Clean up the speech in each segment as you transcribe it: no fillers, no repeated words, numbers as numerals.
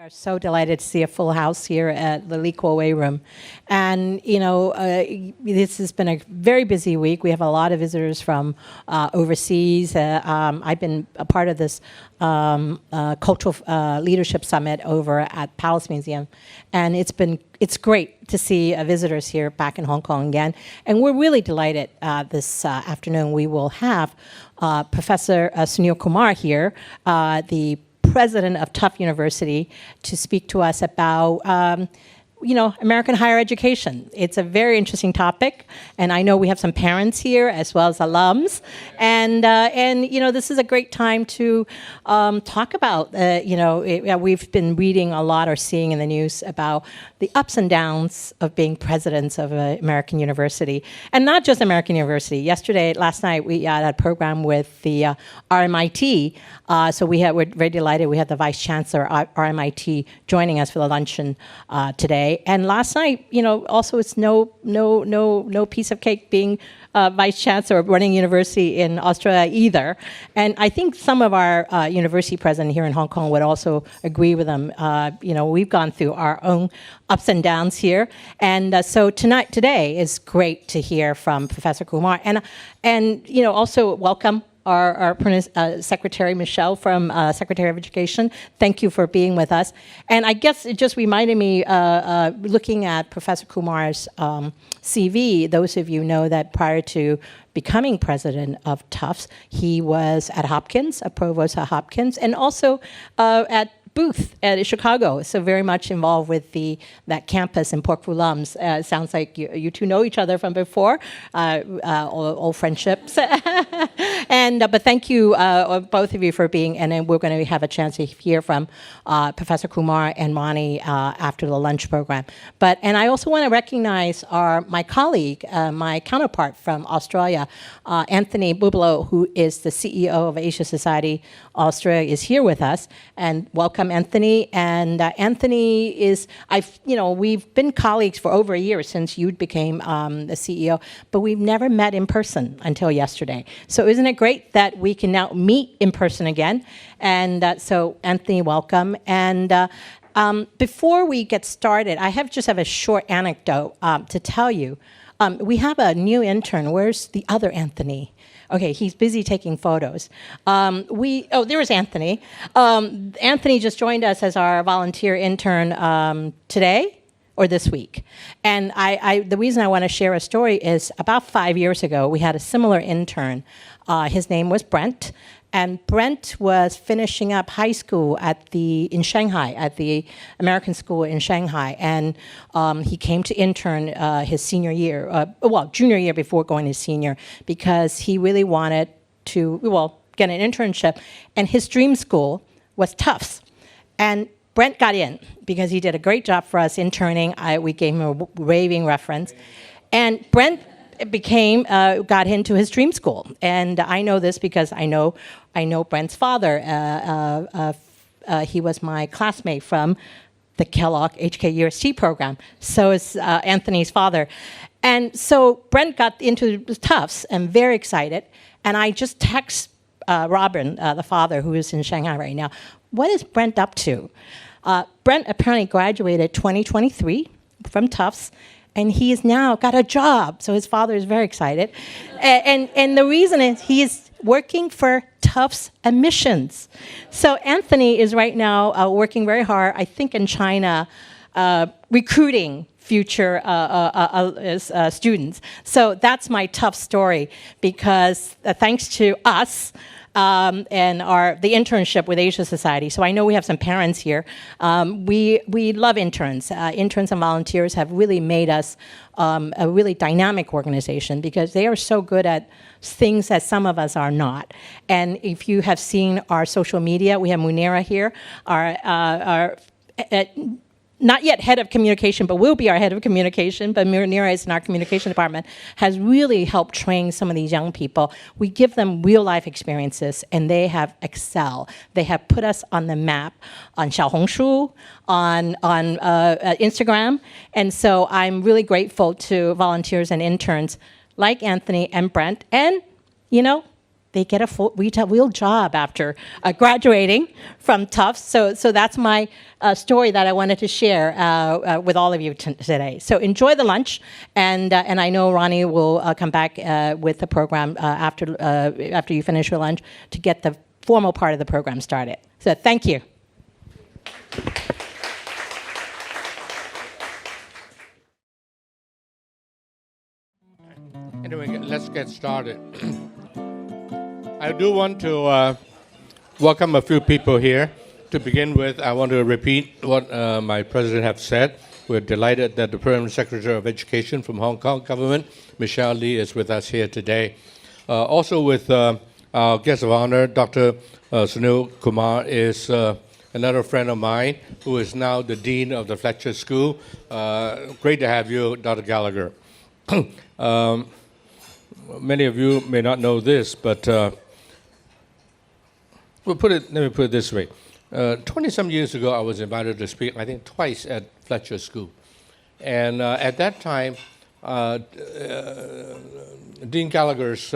We are so delighted to see a full house here at the Lee Kuo Wei Room. And, this has been a very busy week. We have a lot of visitors from overseas. I've been a part of this Cultural Leadership Summit over at Palace Museum. And it's great to see visitors here back in Hong Kong again. And we're really delighted this afternoon we will have Professor Sunil Kumar here, the president of Tufts University, to speak to us about, American higher education. It's a very interesting topic, and I know we have some parents here as well as alums, and this is a great time to talk about, we've been reading a lot or seeing in the news about the ups and downs of being presidents of an American university, and not just American university. Last night, we had a program with the RMIT, so we're very delighted. We had the Vice Chancellor at RMIT joining us for the luncheon today. And last night, also it's no piece of cake being Vice Chancellor or running university in Australia either. And I think some of our university presidents here in Hong Kong would also agree with them. We've gone through our own ups and downs here. And so today is great to hear from Professor Kumar. And also welcome our Secretary Michelle from Secretary of Education. Thank you for being with us. And I guess it just reminded me, looking at Professor Kumar's CV, those of you know that prior to becoming president of Tufts, he was at Hopkins, a provost at Hopkins, and also at Booth at Chicago, so very much involved with that campus in Port Foulams. Sounds like you two know each other from before, old friendships. But thank you, both of you, for being, and then we're going to have a chance to hear from Professor Kumar and Ronnie after the lunch program. And I also want to recognize my colleague, my counterpart from Australia, Anthony Bubalo, who is the CEO of Asia Society Australia, is here with us, and welcome. Anthony. And Anthony we've been colleagues for over a year since you became the CEO, but we've never met in person until yesterday. So isn't it great that we can now meet in person again? And so Anthony, welcome. And before we get started, I just have a short anecdote to tell you. We have a new intern. Where's the other Anthony? Okay, he's busy taking photos. There is Anthony. Anthony just joined us as our volunteer intern today or this week. And the reason I want to share a story is about 5 years ago, we had a similar intern. His name was Brent. And Brent was finishing up high school in Shanghai, at the American school in Shanghai. And he came to intern his junior year before going to senior, because he really wanted to, get an internship. And his dream school was Tufts. And Brent got in because he did a great job for us interning. We gave him a raving reference. And Brent got into his dream school. And I know this because I know Brent's father. He was my classmate from the Kellogg ASHK UST program. So is Anthony's father. And so Brent got into Tufts and very excited. And I just text Robin, the father, who is in Shanghai right now, what is Brent up to? Brent apparently graduated 2023 from Tufts, and he has now got a job. So his father is very excited. And the reason is he is working for Tufts Admissions. So Anthony is right now working very hard, I think in China, recruiting future students. So that's my Tufts story, because thanks to us, and the internship with Asia Society. So I know we have some parents here. We love interns. Interns and volunteers have really made us a really dynamic organization, because they are so good at things that some of us are not. And if you have seen our social media, we have Munira here, our not yet head of communication, but will be our head of communication, but Munira is in our communication department, has really helped train some of these young people. We give them real life experiences, and they have excelled. They have put us on the map on Xiaohongshu, on Instagram, and so I'm really grateful to volunteers and interns like Anthony and Brent, and they get a full real job after graduating from Tufts. So that's my story that I wanted to share with all of you today. So enjoy the lunch, and I know Ronnie will come back with the program after you finish your lunch to get the formal part of the program started. So thank you. Anyway, let's get started. I do want to welcome a few people here. To begin with, I want to repeat what my president have said. We're delighted that the Permanent Secretary of Education from Hong Kong government, Michelle Lee, is with us here today. Also with our guest of honor, Dr. Sunil Kumar, is another friend of mine who is now the Dean of the Fletcher School. Great to have you, Dr. Gallagher. Many of you may not know this, but let me put it this way. 20-some years ago, I was invited to speak, I think twice, at Fletcher School. And at that time, Dean Gallagher's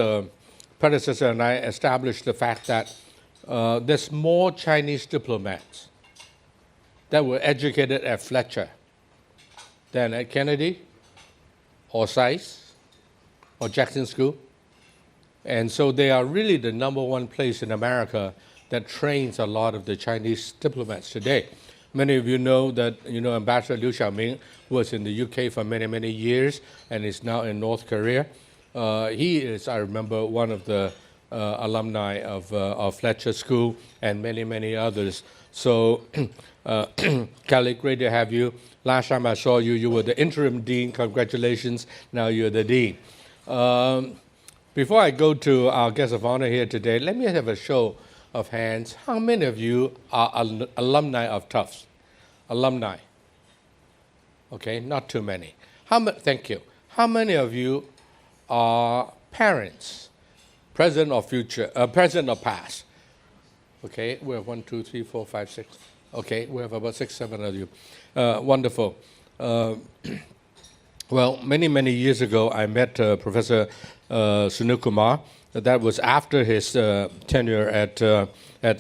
predecessor and I established the fact that there's more Chinese diplomats that were educated at Fletcher than at Kennedy or SAIS or Jackson School. And so they are really the number one place in America that trains a lot of the Chinese diplomats today. Many of you know that Ambassador Liu Xiaoming was in the UK for many, many years and is now in North Korea. He is, I remember, one of the alumni of Fletcher School and many, many others. So, Kelly, great to have you. Last time I saw you, you were the interim dean. Congratulations. Now you're the dean. Before I go to our guest of honor here today, let me have a show of hands. How many of you are alumni of Tufts? Alumni? Okay, not too many. Thank you. How many of you are parents, present or future, present or past? Okay, we have 1, 2, 3, 4, 5, 6. Okay, we have about 6, 7 of you. Wonderful. Well, many, many years ago, I met Professor Sunil Kumar. That was after his tenure at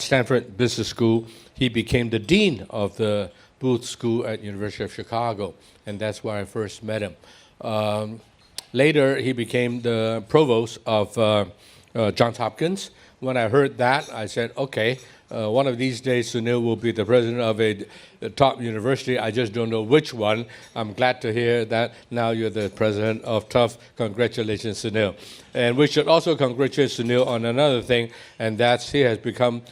Stanford Business School. He became the dean of the Booth School at University of Chicago, and that's where I first met him. Later, he became the provost of Johns Hopkins. When I heard that, I said, okay, one of these days, Sunil will be the president of a top university. I just don't know which one. I'm glad to hear that now you're the president of Tufts. Congratulations, Sunil. And we should also congratulate Sunil on another thing, and that's he has become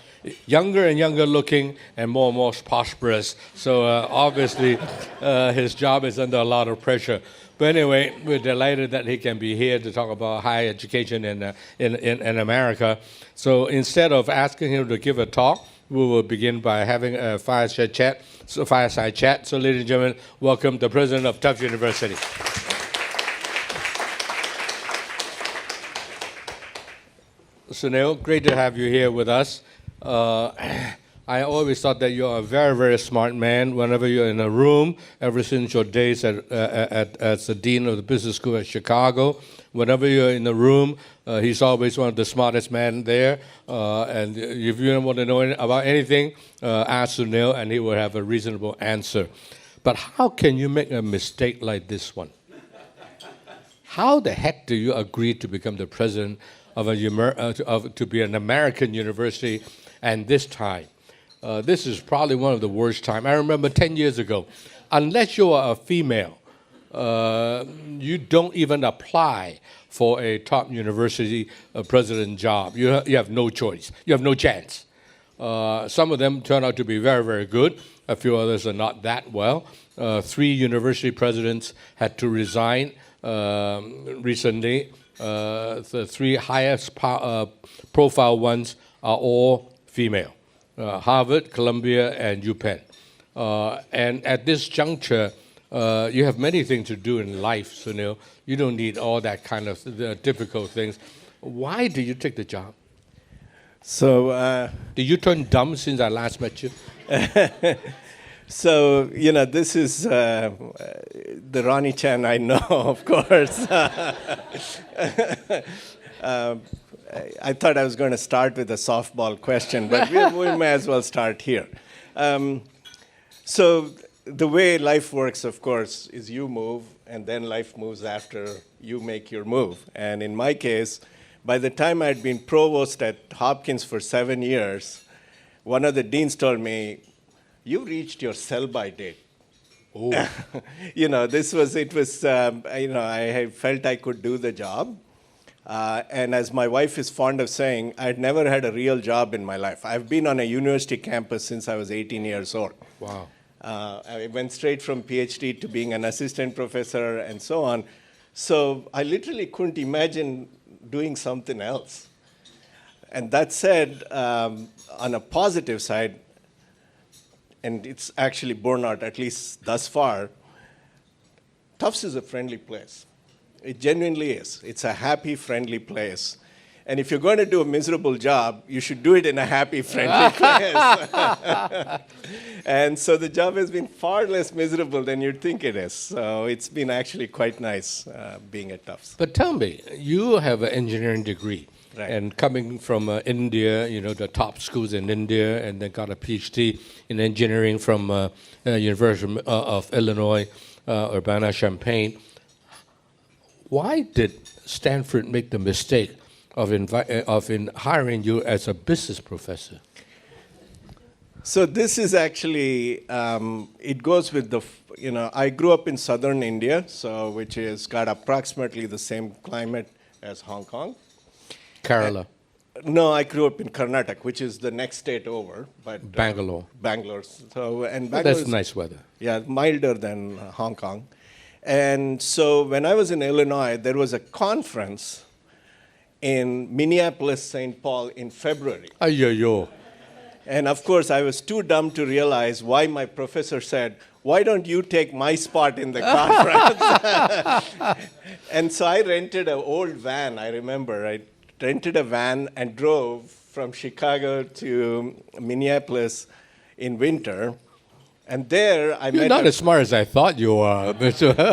younger and younger looking and more prosperous. So obviously, his job is under a lot of pressure. But anyway, we're delighted that he can be here to talk about higher education in America. So instead of asking him to give a talk, we will begin by having a fireside chat. So, ladies and gentlemen, welcome the president of Tufts University. Sunil, great to have you here with us. I always thought that you're a very, very smart man. Whenever you're in a room, ever since your days as the dean of the business school at Chicago, whenever you're in the room, he's always one of the smartest men there. And if you don't want to know about anything, ask Sunil, and he will have a reasonable answer. But how can you make a mistake like this one? How the heck do you agree to become the president of to be an American university, and this time? This is probably one of the worst times. I remember 10 years ago, unless you are a female, you don't even apply for a top university president job. You have no choice. You have no chance. Some of them turn out to be very, very good. A few others are not that well. 3 university presidents had to resign recently. The 3 highest profile ones are all female. Harvard, Columbia, and UPenn. And at this juncture, you have many things to do in life, Sunil. You don't need all that kind of difficult things. Why did you take the job? So, did you turn dumb since I last met you? So, this is the Ronnie Chan I know, of course. I thought I was going to start with a softball question, but we may as well start here. So the way life works, of course, is you move, and then life moves after you make your move. And in my case, by the time I'd been provost at Hopkins for 7 years, one of the deans told me, "You reached your sell-by date." Oh. You know, I felt I could do the job. And as my wife is fond of saying, I'd never had a real job in my life. I've been on a university campus since I was 18 years old. Wow. I went straight from PhD to being an assistant professor and so on. So I literally couldn't imagine doing something else. And that said, on a positive side, and it's actually borne out, at least thus far, Tufts is a friendly place. It genuinely is. It's a happy, friendly place. And if you're going to do a miserable job, you should do it in a happy, friendly place. And so the job has been far less miserable than you'd think it is. So it's been actually quite nice being at Tufts. But tell me, you have an engineering degree. Right. And coming from India, the top schools in India, and then got a PhD in engineering from University of Illinois, Urbana-Champaign. Why did Stanford make the mistake of hiring you as a business professor? So this is actually, it goes with I grew up in southern India, which has got approximately the same climate as Hong Kong. Kerala. No, I grew up in Karnataka, which is the next state over. But Bangalore. Bangalore. That's nice weather. Yeah, milder than Hong Kong. And so when I was in Illinois, there was a conference in Minneapolis, St. Paul in February. Ay-yo-yo. And of course, I was too dumb to realize why my professor said, "Why don't you take my spot in the conference?" And so I rented an old van, I remember. I rented a van and drove from Chicago to Minneapolis in winter. And there I met... You're not as smart as I thought you were.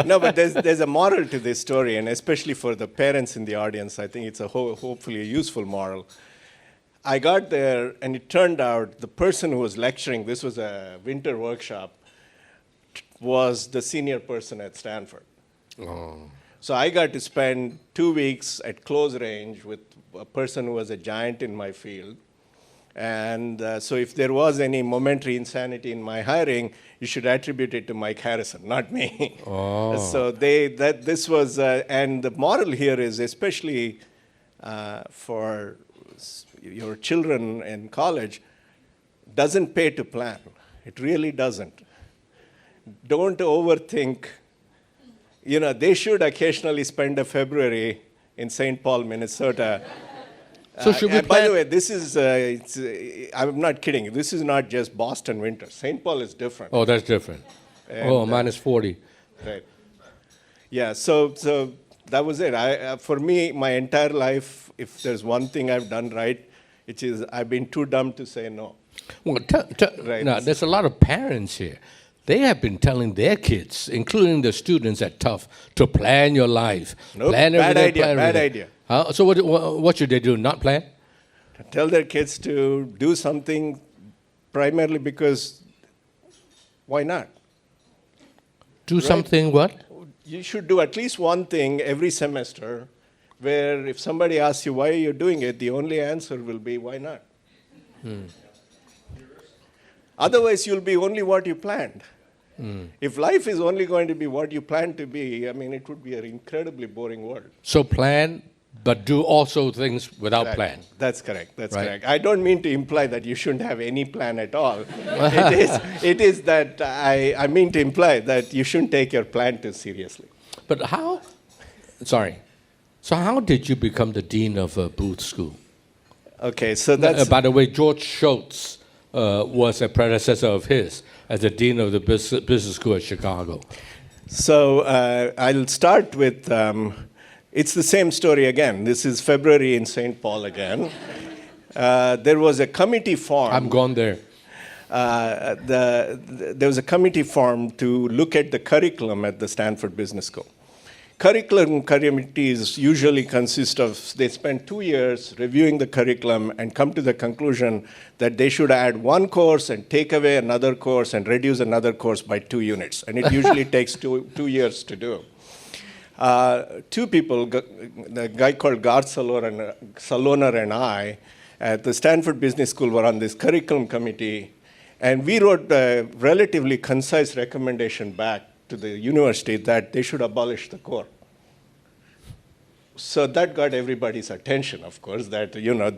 No, but there's a moral to this story, and especially for the parents in the audience, I think it's hopefully a useful moral. I got there, and it turned out the person who was lecturing, this was a winter workshop, was the senior person at Stanford. Oh. So I got to spend 2 weeks at close range with a person who was a giant in my field. And so if there was any momentary insanity in my hiring, you should attribute it to Mike Harrison, not me. Oh. So this was, and the moral here is, especially for your children in college, doesn't pay to plan. It really doesn't. Don't overthink. They should occasionally spend a February in St. Paul, Minnesota. So should we by the way, this is, I'm not kidding, this is not just Boston winter. St. Paul is different. Oh, that's different. And, minus 40. Right. Yeah, so that was it. For me, my entire life, if there's one thing I've done right, it is I've been too dumb to say no. Well, Right. now, there's a lot of parents here. They have been telling their kids, including the students at Tufts, to plan your life. Nope, Plan bad everything, idea, plan bad everything. idea. So what should they do? Not plan? Tell their kids to do something primarily because why not? Do something what? You should do at least one thing every semester where if somebody asks you why you're doing it, the only answer will be why not. Otherwise, you'll be only what you planned. If life is only going to be what you planned to be, it would be an incredibly boring world. So plan, but do also things without plan. That's correct. That's Right. correct. I don't mean to imply that you shouldn't have any plan at all. It is that I mean to imply that you shouldn't take your plan too seriously. But how? Sorry. So how did you become the dean of Booth School? Okay, so that's... By the way, George Schultz was a predecessor of his as the dean of the business school at Chicago. So I'll start with, it's the same story again. This is February in St. Paul again. There was a committee formed. I'm gone there. There was a committee formed to look at the curriculum at the Stanford Business School. Curriculum committees usually consist of, they spend 2 years reviewing the curriculum and come to the conclusion that they should add one course and take away another course and reduce another course by 2 units. And it usually takes two years to do. Two people, the guy called Gar Saloner and I, at the Stanford Business School were on this curriculum committee, and we wrote a relatively concise recommendation back to the university that they should abolish the core. So that got everybody's attention, of course, that,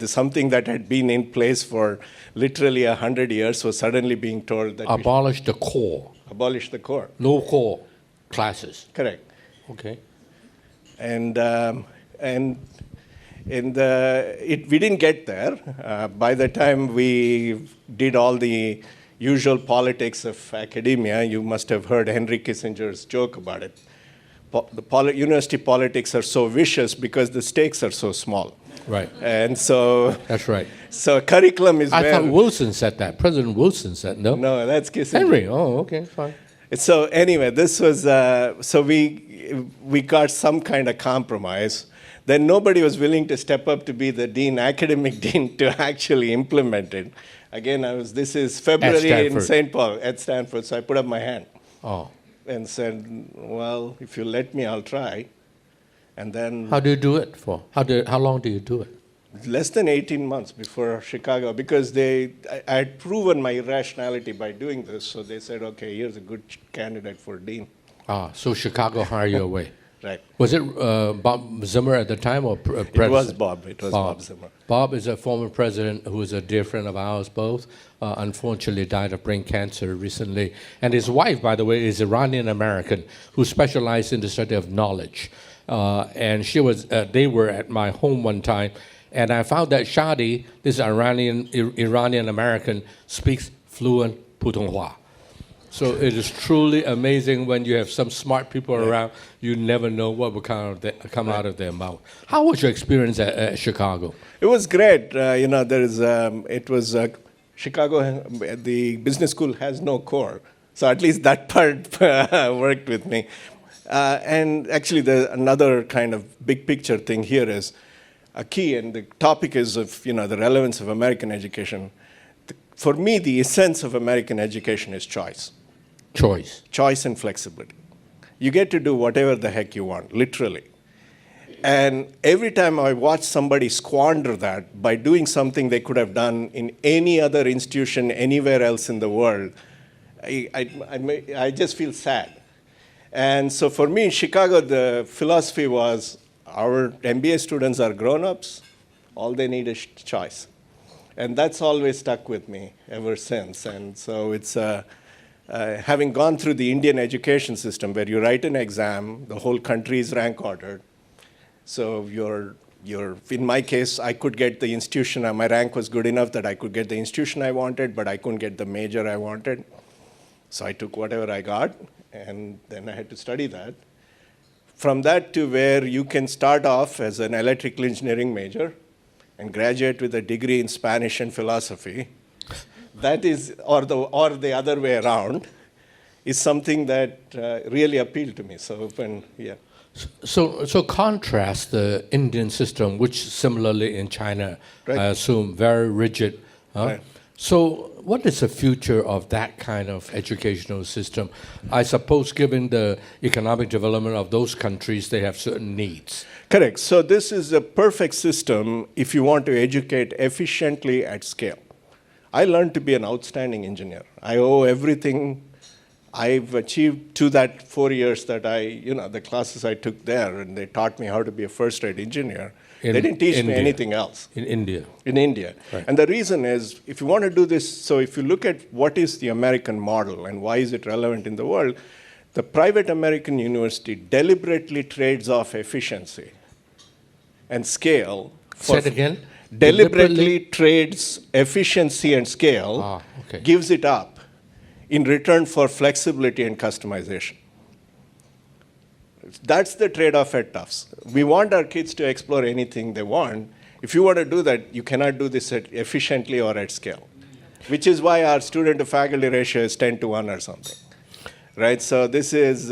something that had been in place for literally 100 years was suddenly being told that Abolish the core. Abolish the core. No core classes. Correct. Okay. And we didn't get there. By the time we did all the usual politics of academia, you must have heard Henry Kissinger's joke about it. University politics are so vicious because the stakes are so small. Right. And so... That's right. So curriculum is I thought Wilson said that. President Wilson said, no? No, that's Kissinger. Henry. Oh, okay, fine. So anyway, this was... so we got some kind of compromise. Then nobody was willing to step up to be the dean, academic dean, to actually implement it. Again, this is February in St. Paul at Stanford, so I put up my hand. Oh. And said, well, if you let me, I'll try. And then... How do you do it for? How long do you do it? Less than 18 months before Chicago, because I had proven my irrationality by doing this, so they said, okay, here's a good candidate for dean. So Chicago hired you away. Right. Was it Bob Zimmer at the time or president? It was Bob. It was Bob Zimmer. Bob is a former president who is a dear friend of ours both. Unfortunately died of brain cancer recently. And his wife, by the way, is Iranian-American who specialized in the study of knowledge. And they were at my home one time. And I found that Shadi, this Iranian-American, speaks fluent Putonghua. So it is truly amazing when you have some smart people around. You never know what will come out of their mouth. How was your experience at Chicago? It was great. Chicago, the business school has no core. So at least that part worked with me. And actually, another kind of big picture thing here is a key, and the topic is of the relevance of American education. For me, the essence of American education is choice. Choice and flexibility. You get to do whatever the heck you want, literally. And every time I watch somebody squander that by doing something they could have done in any other institution anywhere else in the world, I just feel sad. And so for me in Chicago, the philosophy was our MBA students are grown-ups, all they need is choice. And that's always stuck with me ever since. And so it's... having gone through the Indian education system where you write an exam, the whole country is rank ordered. So in my case, I could get the institution, my rank was good enough that I could get the institution I wanted, but I couldn't get the major I wanted. So I took whatever I got, and then I had to study that. From that to where you can start off as an electrical engineering major and graduate with a degree in Spanish and philosophy. That is, or the other way around, is something that really appealed to me. So contrast the Indian system, which similarly in China, right. I assume, very rigid. Right. So what is the future of that kind of educational system? I suppose given the economic development of those countries, they have certain needs. Correct. So this is a perfect system if you want to educate efficiently at scale. I learned to be an outstanding engineer. I owe everything I've achieved to that 4 years that the classes I took there, and they taught me how to be a first-rate engineer. They didn't teach me anything else. In India. In India. Right. And the reason is, if you want to do this, so if you look at what is the American model and why is it relevant in the world, the private American university deliberately trades off efficiency and scale. Say it again? Deliberately trades efficiency and scale, gives it up in return for flexibility and customization. That's the trade-off at Tufts. We want our kids to explore anything they want. If you want to do that, you cannot do this efficiently or at scale, which is why our student-to-faculty ratio is 10 to 1 or something, right? So this is,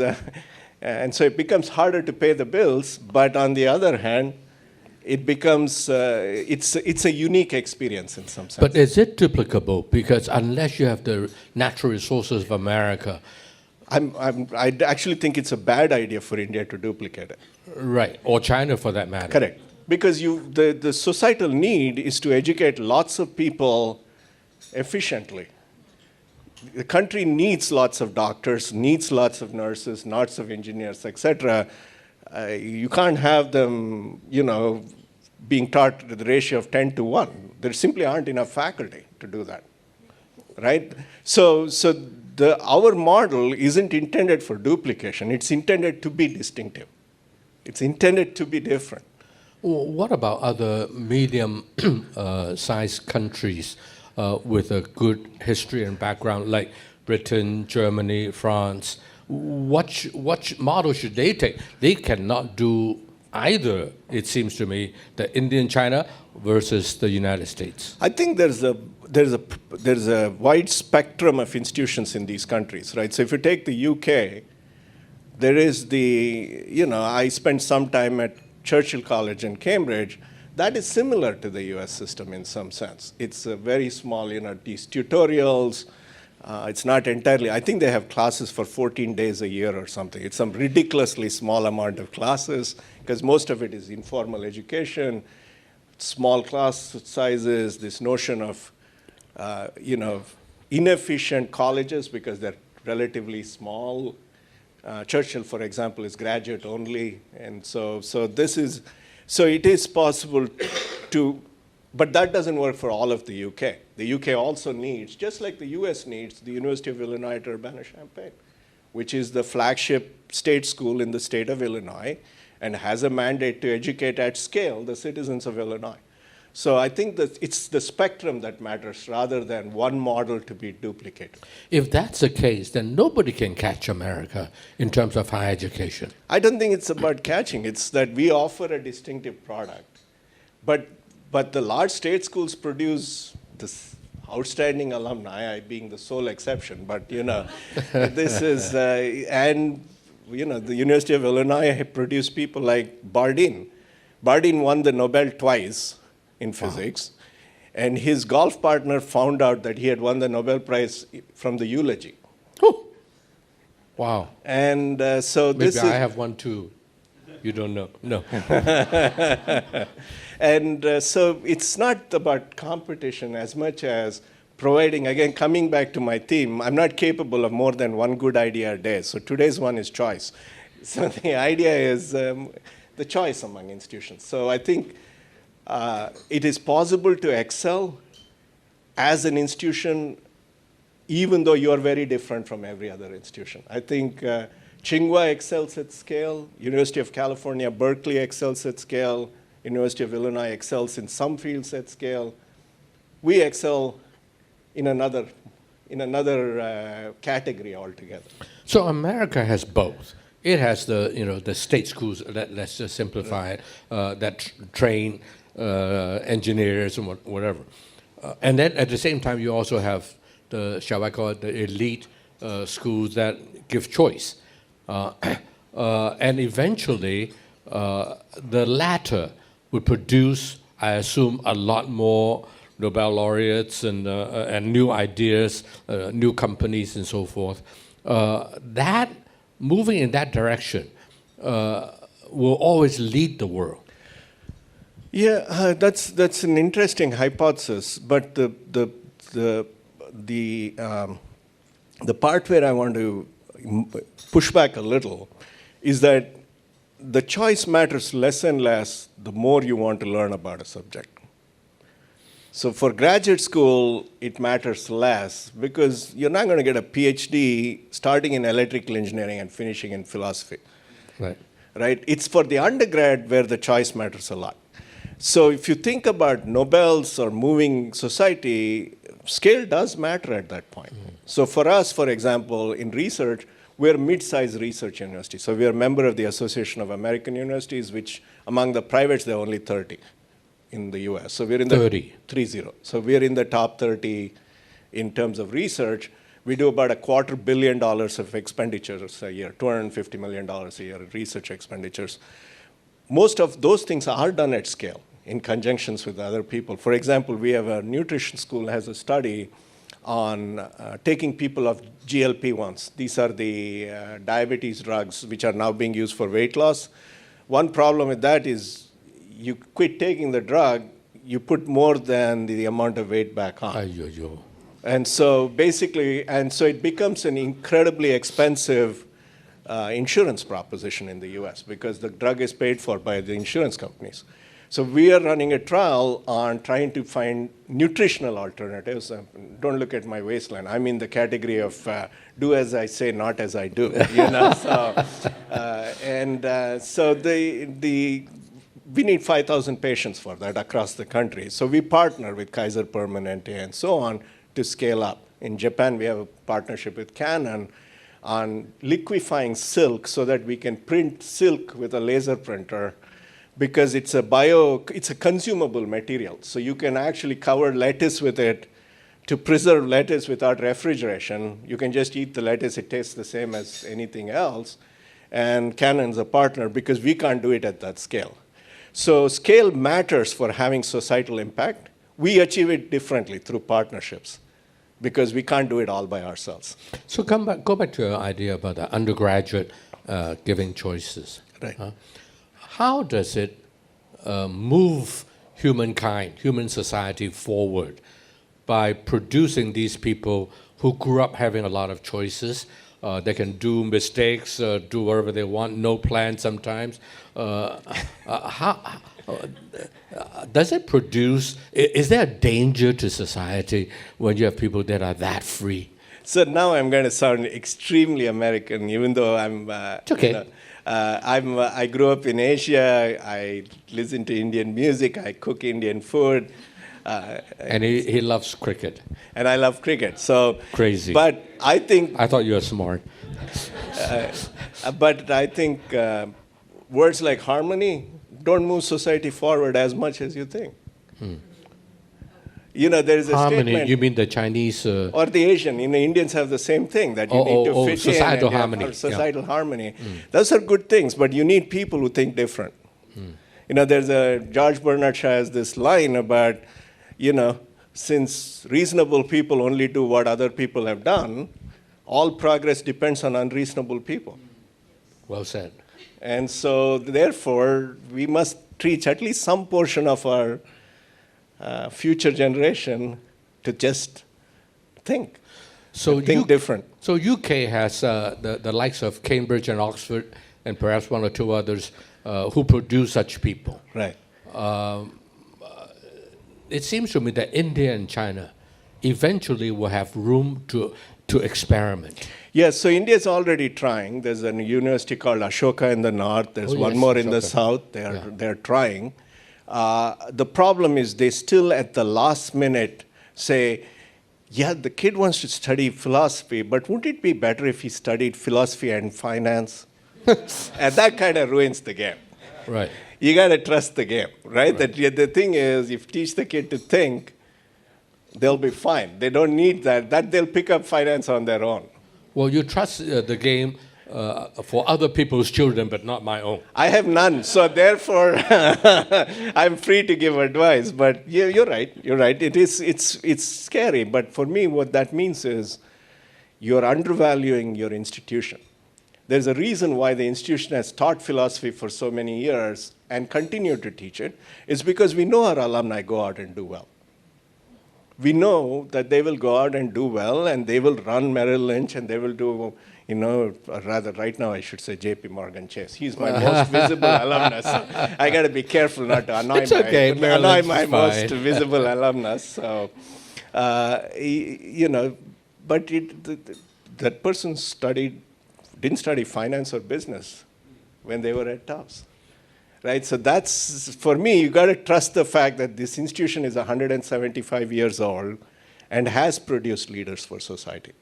And so it becomes harder to pay the bills, but on the other hand, it becomes, it's a unique experience in some sense. But is it duplicable? Because unless you have the natural resources of America, I actually think it's a bad idea for India to duplicate it. right, or China for that matter. Correct. Because the societal need is to educate lots of people efficiently. The country needs lots of doctors, needs lots of nurses, lots of engineers, etc. You can't have them, being taught at the ratio of 10 to 1. There simply aren't enough faculty to do that, right? So our model isn't intended for duplication. It's intended to be distinctive. It's intended to be different. What about other medium-sized countries with a good history and background, like Britain, Germany, France? What model should they take? They cannot do either, it seems to me, the Indian China versus the United States. I think there's a wide spectrum of institutions in these countries, right? So if you take the UK, there is I spent some time at Churchill College in Cambridge. That is similar to the US system in some sense. It's a very small, these tutorials. It's not entirely, I think they have classes for 14 days a year or something. It's some ridiculously small amount of classes because most of it is informal education, small class sizes, this notion of, inefficient colleges because they're relatively small. Churchill, for example, is graduate only. And so it is possible to, but that doesn't work for all of the UK. The UK also needs, just like the US needs, the University of Illinois at Urbana-Champaign, which is the flagship state school in the state of Illinois and has a mandate to educate at scale the citizens of Illinois. So I think that it's the spectrum that matters rather than one model to be duplicated. If that's the case, then nobody can catch America in terms of higher education. I don't think it's about catching. It's that we offer a distinctive product. But the large state schools produce this outstanding alumni, I being the sole exception. But, this is, the University of Illinois produced people like Bardeen. Bardeen won the Nobel twice in physics, and his golf partner found out that he had won the Nobel Prize from the eulogy. Oh. Wow. And so Maybe this is... I have one too. You don't know. No. And so it's not about competition as much as providing, again, coming back to my theme, I'm not capable of more than one good idea a day. So today's one is choice. So the idea is the choice among institutions. So I think it is possible to excel as an institution even though you are very different from every other institution. I think Tsinghua excels at scale, University of California, Berkeley excels at scale, University of Illinois excels in some fields at scale. We excel in another category altogether. So America has both. It has the state schools, let's just simplify it, that train engineers and whatever. And then at the same time, you also have shall I call it, the elite schools that give choice. And eventually, the latter would produce, I assume, a lot more Nobel laureates and new ideas, new companies and so forth. That moving in that direction will always lead the world. Yeah, that's an interesting hypothesis. But the part where I want to push back a little is that the choice matters less and less the more you want to learn about a subject. So for graduate school, it matters less because you're not going to get a PhD starting in electrical engineering and finishing in philosophy. Right? It's for the undergrad where the choice matters a lot. So if you think about Nobels or moving society, scale does matter at that point. So for us, for example, in research, we're a mid-sized research university. So we're a member of the Association of American Universities, which among the privates, there are only 30 in the US. So we're in the 30. 30. So we're in the top 30 in terms of research. We do about $250 million of expenditures a year, $250 million a year in research expenditures. Most of those things are done at scale in conjunctions with other people. For example, we have a nutrition school has a study on taking people off GLP-1s. These are the diabetes drugs which are now being used for weight loss. One problem with that is you quit taking the drug, you put more than the amount of weight back on. And so basically, it becomes an incredibly expensive insurance proposition in the US because the drug is paid for by the insurance companies. So we are running a trial on trying to find nutritional alternatives. Don't look at my waistline. I'm in the category of do as I say, not as I do. You know? So we need 5,000 patients for that across the country. So we partner with Kaiser Permanente and so on to scale up. In Japan, we have a partnership with Canon on liquefying silk so that we can print silk with a laser printer because it's a consumable material. So you can actually cover lettuce with it to preserve lettuce without refrigeration. You can just eat the lettuce. It tastes the same as anything else. And Canon's a partner because we can't do it at that scale. So scale matters for having societal impact. We achieve it differently through partnerships because we can't do it all by ourselves. So go back to your idea about the undergraduate giving choices. Right. How does it move humankind, human society forward by producing these people who grew up having a lot of choices? They can do mistakes, do whatever they want, no plan sometimes. Does it produce, is there a danger to society when you have people that are that free? So now I'm going to sound extremely American, even though I'm. It's okay. I grew up in Asia. I listen to Indian music. I cook Indian food. And he loves cricket. And I love cricket. So crazy. But I think. I thought you were smart. But I think words like harmony don't move society forward as much as you think. You know, there is a harmony, statement. you mean the Chinese? Or the Asian. You know, Indians have the same thing, that you need to fit societal in and harmony. have societal harmony. Those are good things, but you need people who think different. You know, George Bernard Shaw has this line about, you know, since reasonable people only do what other people have done, all progress depends on unreasonable people. Well said. And so, therefore, we must teach at least some portion of our future generation to just think. So think different. So UK has the likes of Cambridge and Oxford and perhaps one or two others who produce such people. Right. It seems to me that India and China eventually will have room to experiment. Yes, so India is already trying. There's a university called ASHK in the north. There's one more in the south. They're trying. The problem is they still at the last minute say, yeah, the kid wants to study philosophy, but wouldn't it be better if he studied philosophy and finance? And that kind of ruins the game. Right. You got to trust the game, right? That the thing is, if you teach the kid to think, they'll be fine. They don't need that they'll pick up finance on their own. Well, you trust the game for other people's children, but not my own. I have none, so therefore I'm free to give advice. But you're right. You're right. It's scary. But for me, what that means is you're undervaluing your institution. There's a reason why the institution has taught philosophy for so many years and continue to teach it. It's because we know our alumni go out and do well. We know that they will go out and do well, and they will run Merrill Lynch, and they will do, you know, rather right now I should say J.P. Morgan Chase. He's my most visible alumnus. So I got to be careful not to annoy my most visible alumnus. So, you know, but that person didn't study finance or business when they were at Tufts. Right, so that's, for me, you got to trust the fact that this institution is 175 years old and has produced leaders for society,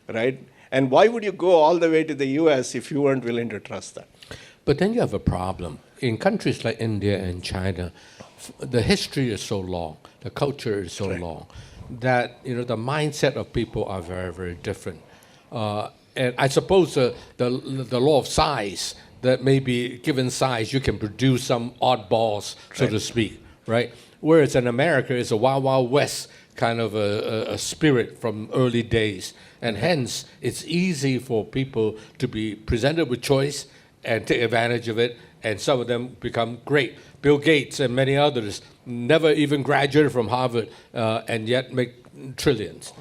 right? And why would you go all the way to the US if you weren't willing to trust that? But then you have a problem. In countries like India and China, the history is so long, the culture is so long, that the mindset of people are very, very different. And I suppose the law of size, that maybe given size, you can produce some oddballs, so to speak, right? Whereas in America, it's a wild, wild west kind of a spirit from early days. And hence, it's easy for people to be presented with choice and take advantage of it, and some of them become great. Bill Gates and many others never even graduated from Harvard and yet make trillions,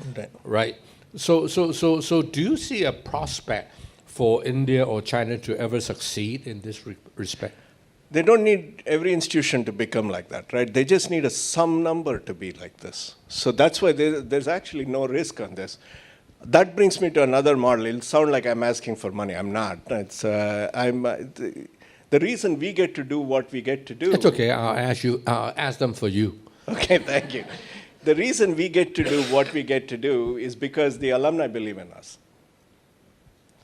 right? So do you see a prospect for India or China to ever succeed in this respect? They don't need every institution to become like that, right? They just need some number to be like this. So that's why there's actually no risk on this. That brings me to another model. It'll sound like I'm asking for money. I'm not. It's, the reason we get to do what we get to do... It's okay. I'll ask them for you. Okay, thank you. The reason we get to do what we get to do is because the alumni believe in us.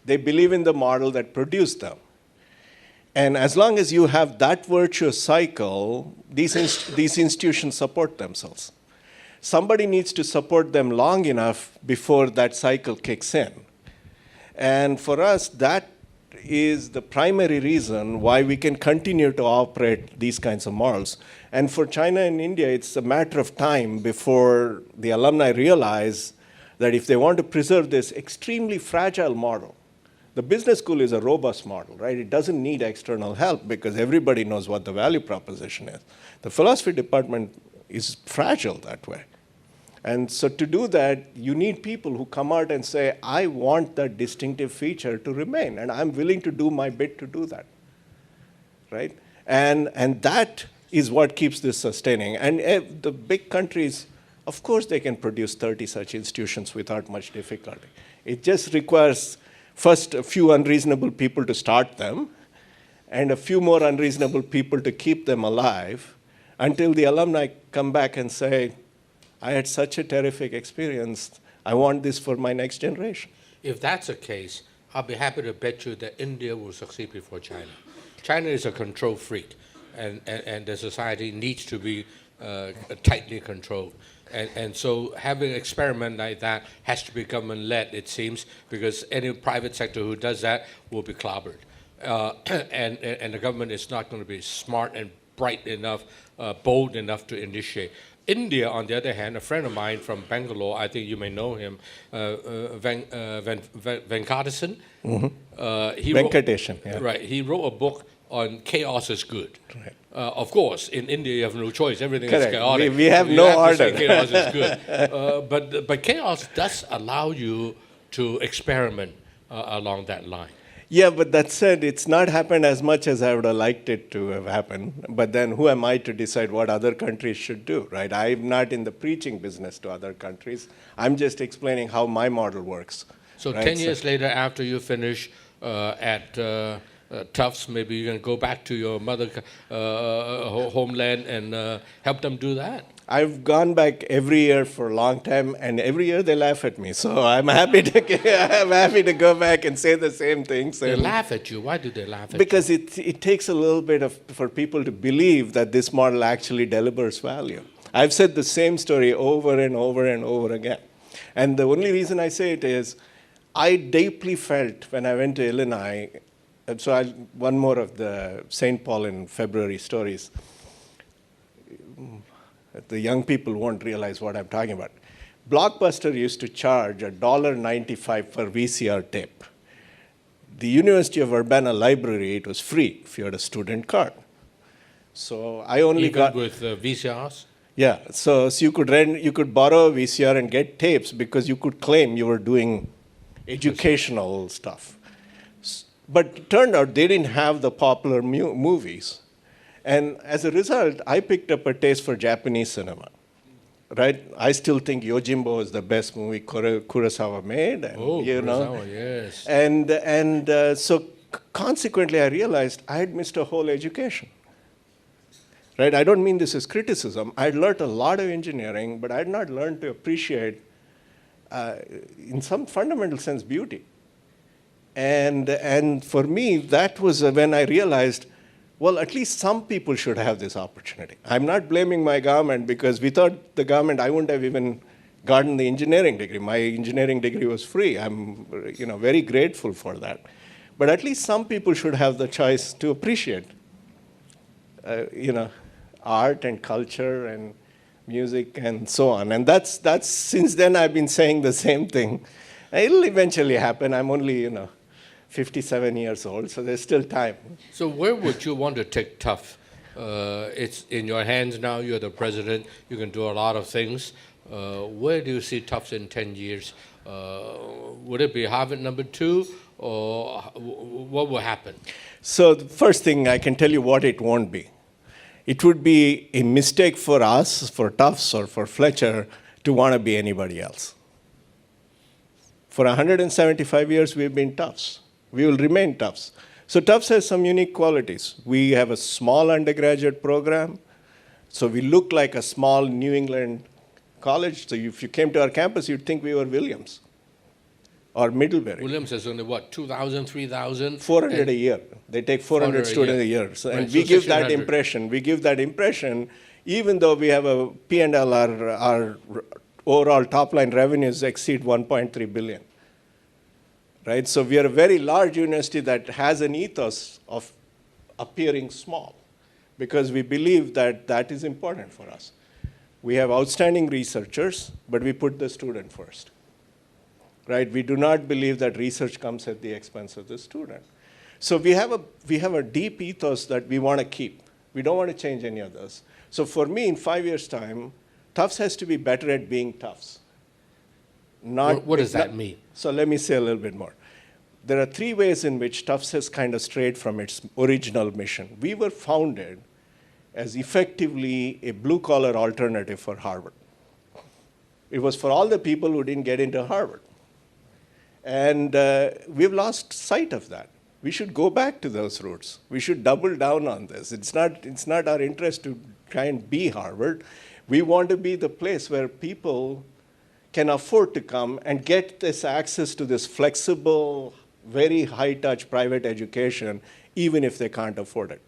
They believe in the model that produced them. And as long as you have that virtuous cycle, these institutions support themselves. Somebody needs to support them long enough before that cycle kicks in. And for us, that is the primary reason why we can continue to operate these kinds of models. And for China and India, it's a matter of time before the alumni realize that if they want to preserve this extremely fragile model, the business school is a robust model, right? It doesn't need external help because everybody knows what the value proposition is. The philosophy department is fragile that way. And so to do that, you need people who come out and say, I want that distinctive feature to remain, and I'm willing to do my bit to do that, right? And that is what keeps this sustaining. And the big countries, of course, they can produce 30 such institutions without much difficulty. It just requires first a few unreasonable people to start them, and a few more unreasonable people to keep them alive until the alumni come back and say, I had such a terrific experience. I want this for my next generation. If that's the case, I'll be happy to bet you that India will succeed before China. China is a control freak, and the society needs to be tightly controlled. And so having an experiment like that has to be government-led, it seems, because any private sector who does that will be clobbered. And the government is not going to be smart and bright enough, bold enough to initiate. India, on the other hand, a friend of mine from Bangalore, I think you may know him, Venkatesan. Mm-hmm. Venkatesan, yeah. Right. He wrote a book on chaos is good. Right. Of course, in India you have no choice. Everything Correct. is chaotic. We have no order. To say chaos is good. But chaos does allow you to experiment along that line. Yeah, but that said, it's not happened as much as I would have liked it to have happened. But then who am I to decide what other countries should do, right? I'm not in the preaching business to other countries. I'm just explaining how my model works. So right? 10 years later, after you finish at Tufts, maybe you can go back to your mother homeland and help them do that? I've gone back every year for a long time, and every year they laugh at me. So I'm happy to go back and say the same things. They laugh at you. Why do they laugh at you? Because it takes a little bit for people to believe that this model actually delivers value. I've said the same story over and over and over again. And the only reason I say it is I deeply felt when I went to Illinois, and so one more of the St. Paul in February stories. The young people won't realize what I'm talking about. Blockbuster used to charge $1.95 per VCR tape. The University of Urbana Library, it was free if you had a student card. So I only got with VCRs? Yeah, so you could borrow a VCR and get tapes because you could claim you were doing educational stuff. But it turned out they didn't have the popular movies. And as a result, I picked up a taste for Japanese cinema, right? I still think Yojimbo is the best movie Kurosawa made. And, Kurosawa, yes. And so consequently, I realized I had missed a whole education, right? I don't mean this as criticism. I'd learned a lot of engineering, but I'd not learned to appreciate, in some fundamental sense, beauty. And for me, that was when I realized, well, at least some people should have this opportunity. I'm not blaming my government because without the government, I wouldn't have even gotten the engineering degree. My engineering degree was free. I'm very grateful for that. But at least some people should have the choice to appreciate art and culture and music and so on. And that's since then I've been saying the same thing. It'll eventually happen. I'm only 57 years old, so there's still time. So where would you want to take Tufts? It's in your hands now. You're the president. You can do a lot of things. Where do you see Tufts in 10 years? Would it be Harvard #2, or what will happen? So the first thing I can tell you what it won't be. It would be a mistake for us, for Tufts or for Fletcher, to want to be anybody else. For 175 years, we've been Tufts. We will remain Tufts. So Tufts has some unique qualities. We have a small undergraduate program. So we look like a small New England college. So if you came to our campus, you'd think we were Williams or Middlebury. Williams has only, what, 2,000, 3,000? 400 a year. They take 400 students a year. So, and we give that impression. We give that impression, even though we have a P&L, our overall top-line revenues exceed 1.3 billion. Right? So we are a very large university that has an ethos of appearing small, because we believe that that is important for us. We have outstanding researchers, but we put the student first. Right? We do not believe that research comes at the expense of the student. So we have a deep ethos that we want to keep. We don't want to change any of those. So for me, in 5 years' time, Tufts has to be better at being Tufts. What does that mean? So let me say a little bit more. There are 3 ways in which Tufts has kind of strayed from its original mission. We were founded as effectively a blue-collar alternative for Harvard. It was for all the people who didn't get into Harvard. And we've lost sight of that. We should go back to those roots. We should double down on this. It's not our interest to try and be Harvard. We want to be the place where people can afford to come and get this access to this flexible, very high-touch private education, even if they can't afford it.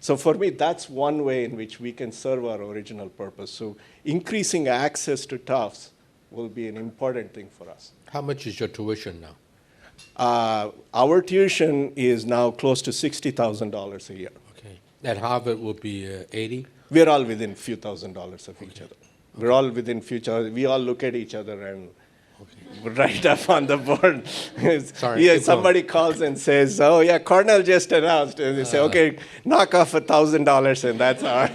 So for me, that's one way in which we can serve our original purpose. So increasing access to Tufts will be an important thing for us. How much is your tuition now? Our tuition is now close to $60,000 a year. Okay. At Harvard would be 80? We're all within a few $1,000s of each other. We're all within future. We all look at each other and write up on the board. Sorry, yeah, somebody calls and says, "Oh yeah, Cornell just announced," and they say, "Okay, knock off $1,000," and that's our.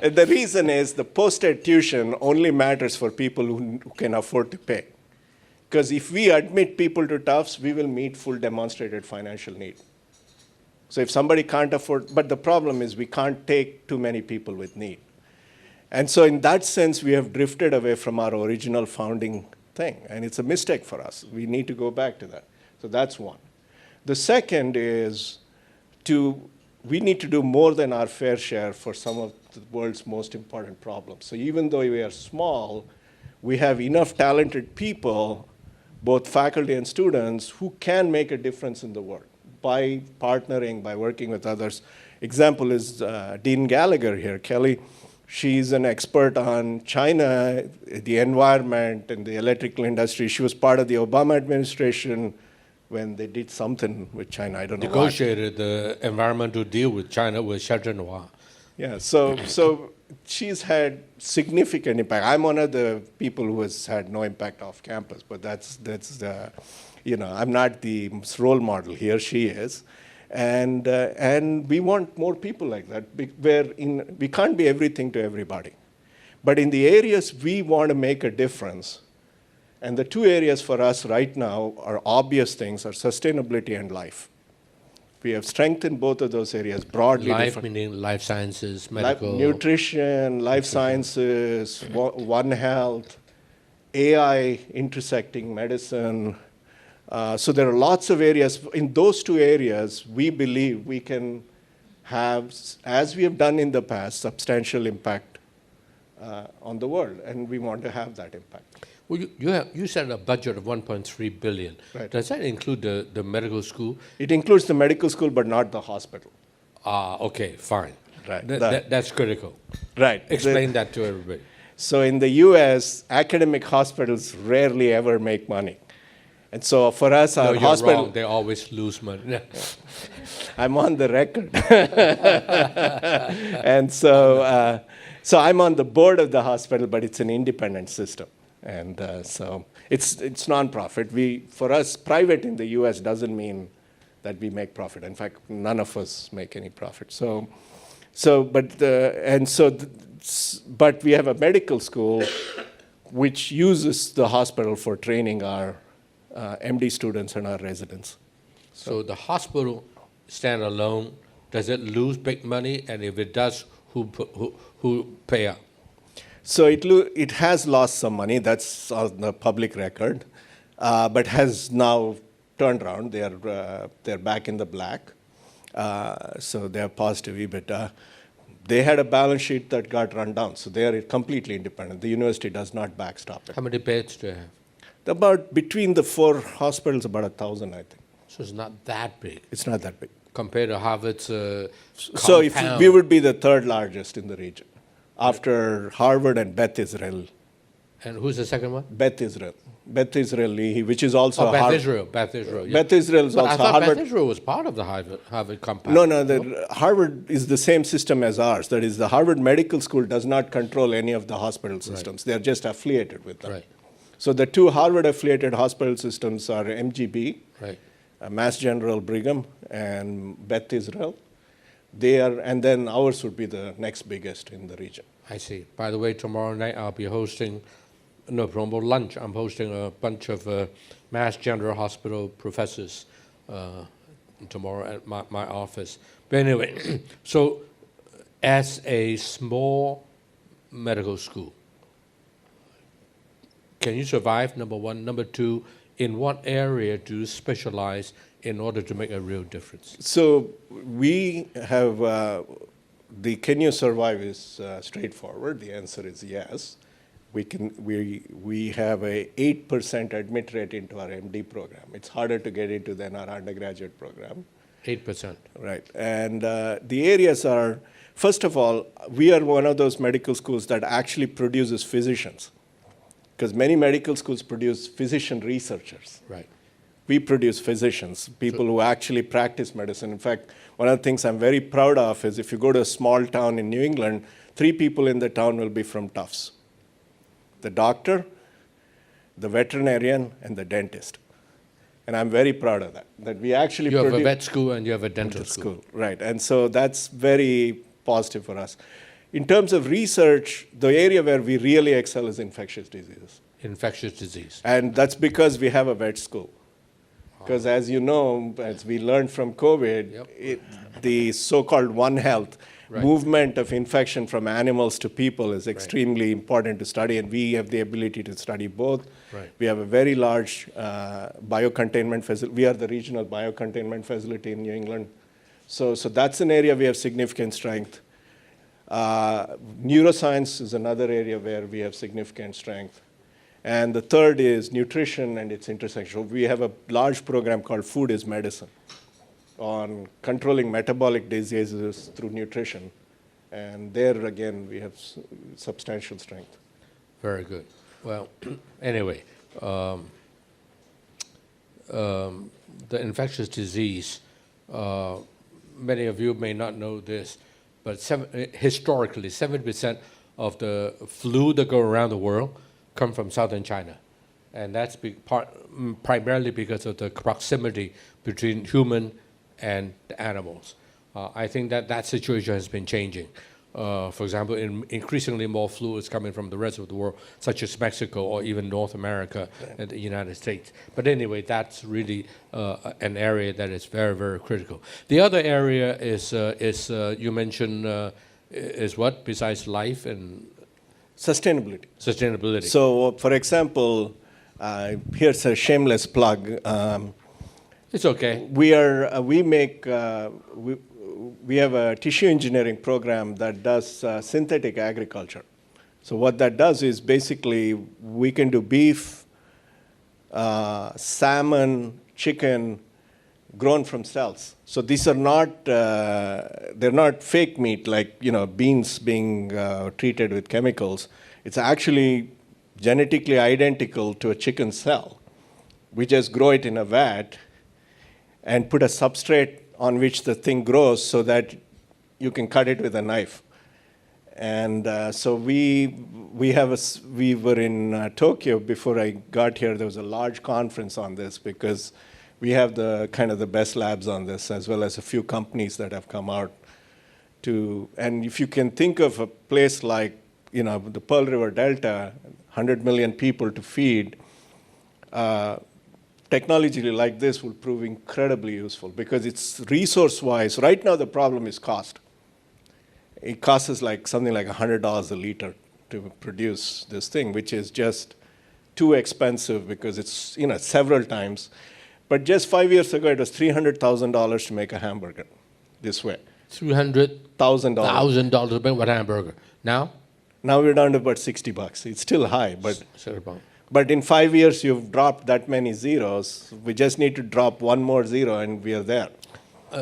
And the reason is the posted tuition only matters for people who can afford to pay. Because if we admit people to Tufts, we will meet full demonstrated financial need. So if somebody can't afford, but the problem is we can't take too many people with need. And so in that sense, we have drifted away from our original founding thing. And it's a mistake for us. We need to go back to that. So that's one. The second is we need to do more than our fair share for some of the world's most important problems. So even though we are small, we have enough talented people, both faculty and students, who can make a difference in the world by partnering, by working with others. Example is Dean Gallagher here, Kelly. She's an expert on China, the environment, and the electrical industry. She was part of the Obama administration when they did something with China. I don't know. Negotiated the environmental deal with China with Shenzhen. Yeah, so she's had significant impact. I'm one of the people who has had no impact off campus, but that's I'm not the role model here. She is. And we want more people like that, where we can't be everything to everybody. But in the areas we want to make a difference, and the 2 areas for us right now are obvious things, are sustainability and life. We have strengthened both of those areas broadly. Life meaning life sciences, medical. Nutrition, life sciences, One Health, AI intersecting medicine. So there are lots of areas. In those 2 areas, we believe we can have, as we have done in the past, substantial impact on the world, and we want to have that impact. Well, you said a budget of $1.3 billion. Right. Does that include the medical school? It includes the medical school, but not the hospital. Okay, fine. Right. That's critical. Right. Explain that to everybody. So in the US, academic hospitals rarely ever make money. And so for us, No, our you're hospital, wrong. They always lose money. I'm on the record. And so I'm on the board of the hospital, but it's an independent system. And so it's nonprofit. For us, private in the US doesn't mean that we make profit. In fact, none of us make any profit. But we have a medical school which uses the hospital for training our MD students and our residents. So the hospital stand alone, does it lose big money? And if it does, who pay up? So it has lost some money. That's on the public record, but has now turned around. They're back in the black. So they're positive EBITDA. They had a balance sheet that got run down, so they are completely independent. The university does not backstop it. How many beds do you have? About between the 4 hospitals, about 1,000, I think. So it's not that big It's not that big. compared to Harvard's So if compound. we would be the 3rd largest in the region, after Harvard and Beth Israel. And who's the second one? Beth Israel, which is also Oh, Beth Harvard. Israel. Beth Israel. Yeah. Beth Israel is But I also thought Harvard. Beth Israel was part of the Harvard compound. No, Harvard is the same system as ours. That is, the Harvard Medical School does not control any of the hospital systems. They're just affiliated with them. Right. So the 2 Harvard-affiliated hospital systems are MGB, Right. Mass General Brigham, and Beth Israel. And then ours would be the next biggest in the region. I see. By the way, tomorrow night I'll be hosting, tomorrow lunch, I'm hosting a bunch of Mass General Hospital professors tomorrow at my office. But anyway, so as a small medical school, can you survive, number one? Number two, in what area do you specialize in order to make a real difference? So we have, can you survive is straightforward. The answer is yes. We have a 8% admit rate into our MD program. It's harder to get into than our undergraduate program. 8%. Right. And the areas are, first of all, we are one of those medical schools that actually produces physicians. Because many medical schools produce physician researchers. Right. We produce physicians, people who actually practice medicine. In fact, one of the things I'm very proud of is if you go to a small town in New England, 3 people in the town will be from Tufts: the doctor, the veterinarian, and the dentist. And I'm very proud of that, that we actually You have a vet school and you have a dental school. Right, and so that's very positive for us. In terms of research, the area where we really excel is infectious diseases. Infectious disease. And that's because we have a vet school. Because as you know, as we learned from COVID, the so-called One Health movement of infection from animals to people is extremely important to study, and we have the ability to study both. Right. We have a very large biocontainment facility. We are the regional biocontainment facility in New England. So that's an area we have significant strength. Neuroscience is another area where we have significant strength. And the third is nutrition and its intersection. We have a large program called Food is Medicine on controlling metabolic diseases through nutrition. And there, again, we have substantial strength. Very good. Well, anyway, the infectious disease, many of you may not know this, but historically, 70% of the flu that go around the world come from southern China. And that's primarily because of the proximity between human and the animals. I think that situation has been changing. For example, increasingly more flu is coming from the rest of the world, such as Mexico or even North America and the United States. But anyway, that's really an area that is very, very critical. The other area is you mentioned, is what, besides life and Sustainability. Sustainability. So, for example, here's a shameless plug. It's okay. We have a tissue engineering program that does synthetic agriculture. So what that does is basically we can do beef, salmon, chicken, grown from cells. So these are not, they're not fake meat like, beans being treated with chemicals. It's actually genetically identical to a chicken cell. We just grow it in a vat and put a substrate on which the thing grows so that you can cut it with a knife. And so we were in Tokyo before I got here. There was a large conference on this because we have the kind of the best labs on this, as well as a few companies that have come out to. And if you can think of a place like, the Pearl River Delta, 100 million people to feed, technology like this will prove incredibly useful because it's resource-wise. Right now, the problem is cost. It costs us something like $100 a liter to produce this thing, which is just too expensive because it's several times. But just 5 years ago, it was $300,000 to make a hamburger this way. $300,000 to make one hamburger. Now? Now we're down to about $60. It's still high, but in 5 years, you've dropped that many zeros. We just need to drop one more zero, and we are there.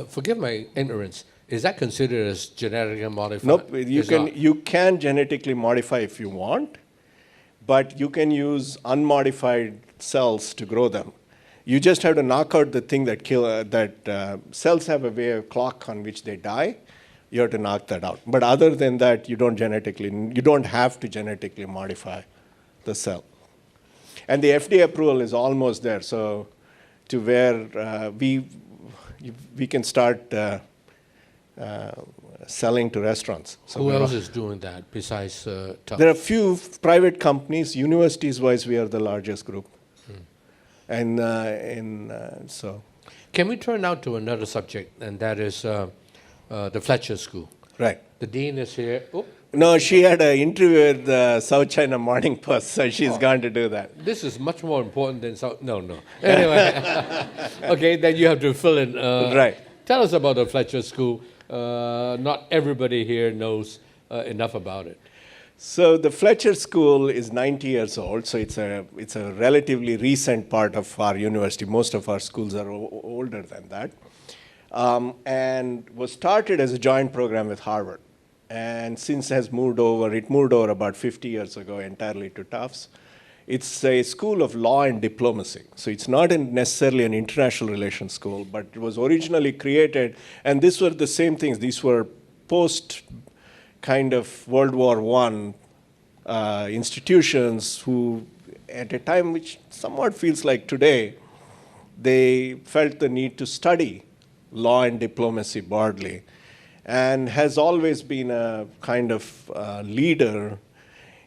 Forgive my ignorance. Is that considered as genetically modified? Nope. You can genetically modify if you want, but you can use unmodified cells to grow them. You just have to knock out the thing that cells have a way of clock on which they die. You have to knock that out. But other than that, you don't have to genetically modify the cell. And the FDA approval is almost there, so to where we can start selling to restaurants. So who else is doing that besides Tufts? There are a few private companies. Universities-wise, we are the largest group. And so. Can we turn now to another subject, and that is the Fletcher School? Right. The dean is here. Oh. No, she had an interview with the South China Morning Post, so she's gone to do that. This is much more important than South. No. Anyway, okay, then you have to fill in. Right. Tell us about the Fletcher School. Not everybody here knows enough about it. So the Fletcher School is 90 years old, so it's a relatively recent part of our university. Most of our schools are older than that. And was started as a joint program with Harvard. And since it moved over about 50 years ago entirely to Tufts. It's a school of law and diplomacy. So it's not necessarily an international relations school, but it was originally created, and these were the same things. These were post kind of World War I institutions who, at a time which somewhat feels like today, they felt the need to study law and diplomacy broadly, and has always been a kind of leader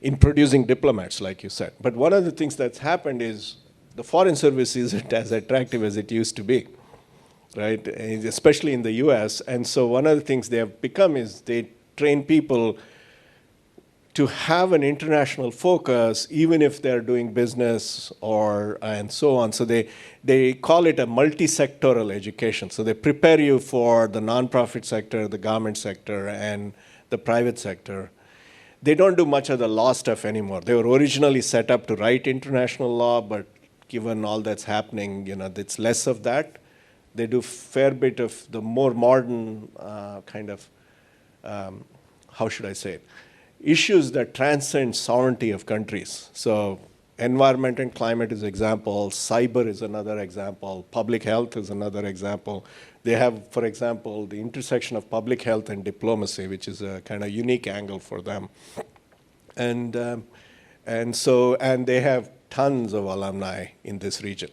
in producing diplomats, like you said. But one of the things that's happened is the foreign service isn't as attractive as it used to be, right? Especially in the US. And so one of the things they have become is they train people to have an international focus, even if they're doing business and so on. So they call it a multi-sectoral education. So they prepare you for the nonprofit sector, the government sector, and the private sector. They don't do much of the law stuff anymore. They were originally set up to write international law, but given all that's happening, it's less of that. They do a fair bit of the more modern kind of, how should I say it, issues that transcend sovereignty of countries. So environment and climate is an example, cyber is another example, public health is another example. They have, for example, the intersection of public health and diplomacy, which is a kind of unique angle for them. And they have tons of alumni in this region.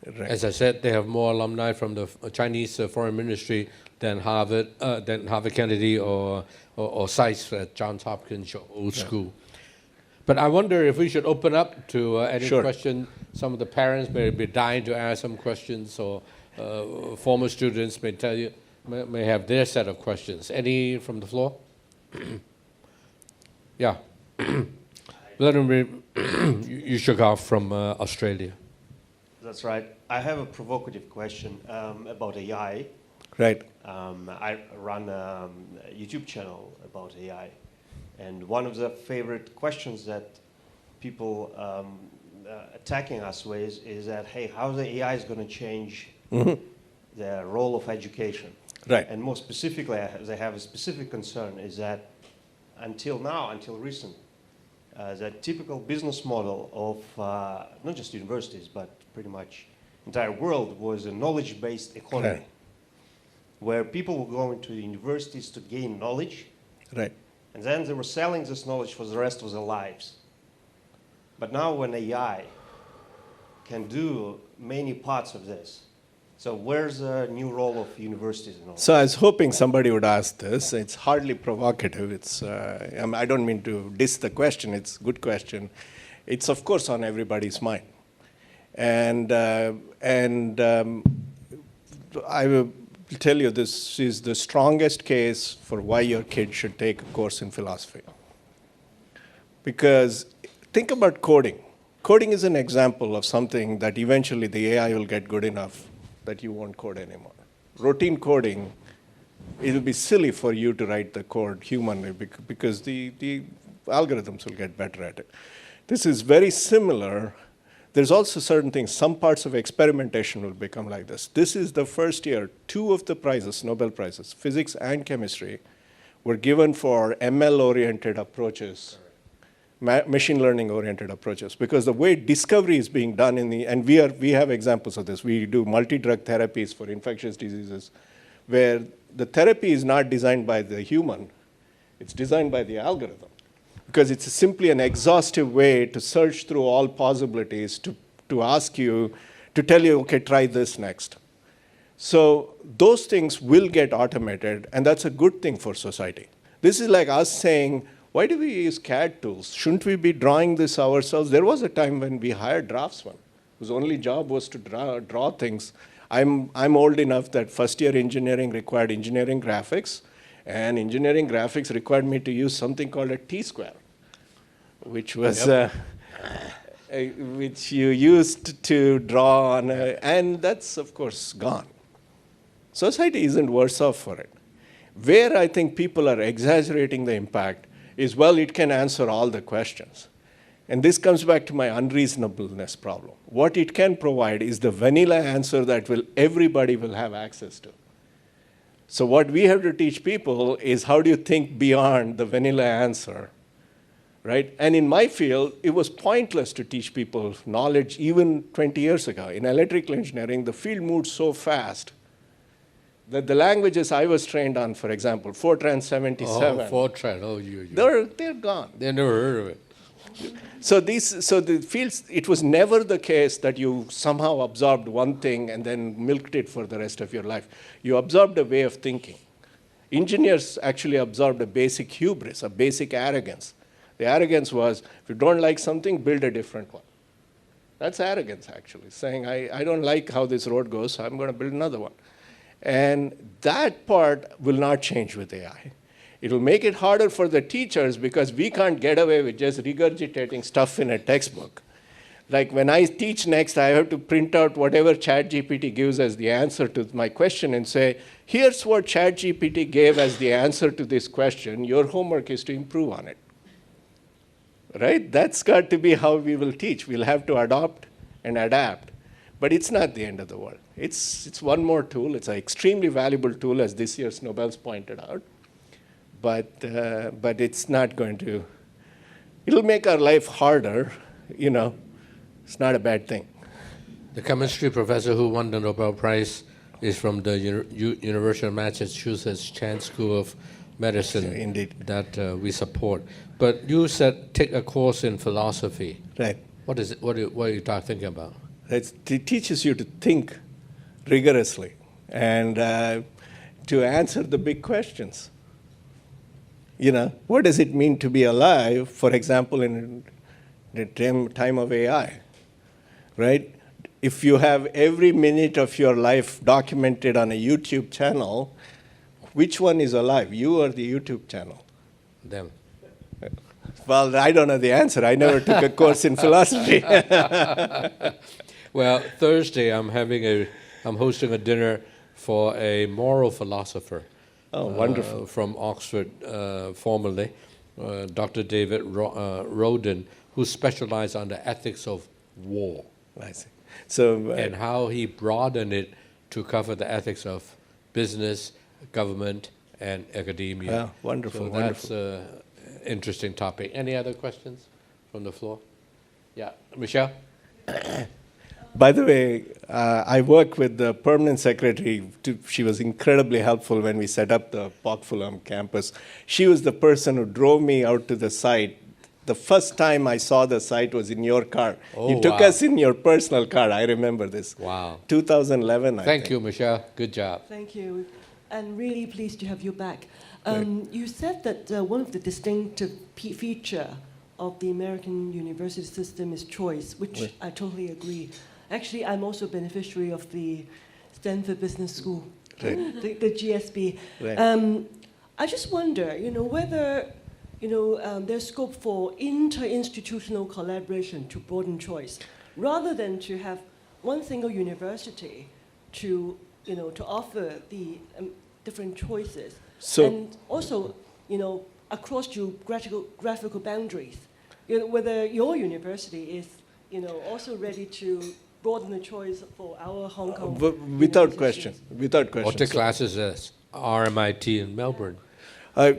Right. As I said, they have more alumni from the Chinese Foreign Ministry than Harvard Kennedy or SAIS at Johns Hopkins Old School. But I wonder if we should open up to any question. Some of the parents may be dying to ask some questions, or former students may have their set of questions. Any from the floor? Yeah. Vladimir, you shook off from Australia. That's right. I have a provocative question about AI. Right. I run a YouTube channel about AI. And one of the favorite questions that people attacking us with is that, hey, how the AI is going to change the role of education. Right. And more specifically, they have a specific concern is that until now, until recent, the typical business model of not just universities, but pretty much entire world was a knowledge-based economy, Right. where people were going to the universities to gain knowledge, Right. and then they were selling this knowledge for the rest of their lives. But now when AI can do many parts of this, so where's the new role of universities in all So I was hoping somebody would ask this. It's hardly provocative. I don't mean to diss the question. It's a good question. It's, of course, on everybody's mind. And I will tell you, this is the strongest case for why your kid should take a course in philosophy. Because think about coding. Coding is an example of something that eventually the AI will get good enough that you won't code anymore. Routine coding, it'll be silly for you to write the code humanly because the algorithms will get better at it. This is very similar. There's also certain things, some parts of experimentation will become like this. This is the first year, 2 of the prizes, Nobel Prizes, physics and chemistry, were given for ML-oriented approaches, machine learning-oriented approaches, because the way discovery is being done and we have examples of this. We do multi-drug therapies for infectious diseases, where the therapy is not designed by the human, it's designed by the algorithm. Because it's simply an exhaustive way to search through all possibilities to ask you, to tell you, okay, try this next. So those things will get automated, and that's a good thing for society. This is like us saying, why do we use CAD tools? Shouldn't we be drawing this ourselves? There was a time when we hired draftsmen whose only job was to draw things. I'm old enough that first year engineering required engineering graphics, and engineering graphics required me to use something called a T-square, which was which you used to draw on, and that's, of course, gone. Society isn't worse off for it. Where I think people are exaggerating the impact is, well, it can answer all the questions. And this comes back to my unreasonableness problem. What it can provide is the vanilla answer that everybody will have access to. So what we have to teach people is, how do you think beyond the vanilla answer, right? And in my field, it was pointless to teach people knowledge even 20 years ago. In electrical engineering, the field moved so fast that the languages I was trained on, for example, Fortran 77, they're gone. They never heard of it. So the fields, it was never the case that you somehow absorbed one thing and then milked it for the rest of your life. You absorbed a way of thinking. Engineers actually absorbed a basic hubris, a basic arrogance. The arrogance was, if you don't like something, build a different one. That's arrogance, actually, saying, I don't like how this road goes, so I'm going to build another one. And that part will not change with AI. It will make it harder for the teachers because we can't get away with just regurgitating stuff in a textbook. Like when I teach next, I have to print out whatever ChatGPT gives as the answer to my question and say, here's what ChatGPT gave as the answer to this question. Your homework is to improve on it. Right? That's got to be how we will teach. We'll have to adopt and adapt. But it's not the end of the world. It's one more tool. It's an extremely valuable tool, as this year's Nobels pointed out. But it's not going to, it'll make our life harder, you know. It's not a bad thing. The chemistry professor who won the Nobel Prize is from the University of Massachusetts Chan School of Medicine. Indeed. That we support. But you said take a course in philosophy. Right. What is it? What are you thinking about? It teaches you to think rigorously and to answer the big questions. You know, what does it mean to be alive, for example, in the time of AI, right? If you have every minute of your life documented on a YouTube channel, which one is alive, you or the YouTube channel? Them. Well, I don't know the answer. I never took a course in philosophy. Well, Thursday I'm hosting a dinner for a moral philosopher. Oh, wonderful. From Oxford, formerly, Dr. David Roden, who specialized on the ethics of war. I see. So, and how he broadened it to cover the ethics of business, government, and academia. Yeah, wonderful, So that's an interesting topic. Any other questions from the floor? Yeah, Michelle? By the way, I work with the permanent secretary. She was incredibly helpful when we set up the Pok campus. She was the person who drove me out to the site. The first time I saw the site was in your car. Oh, you took wow. us in your personal car. I remember this. Wow. 2011, I think. Thank you, Michelle. Good job. Thank you, and really pleased to have you back. You said that one of the distinctive feature of the American university system is choice, which Right. I totally agree. Actually, I'm also a beneficiary of the Stanford Business School, Right. the GSB. Right. I just wonder, whether there's scope for interinstitutional collaboration to broaden choice, rather than to have one single university to offer the different choices, So- and also across geographical boundaries. Whether your university is also ready to broaden the choice for our Hong Kong. Without question. Without question. What the classes at RMIT in Melbourne?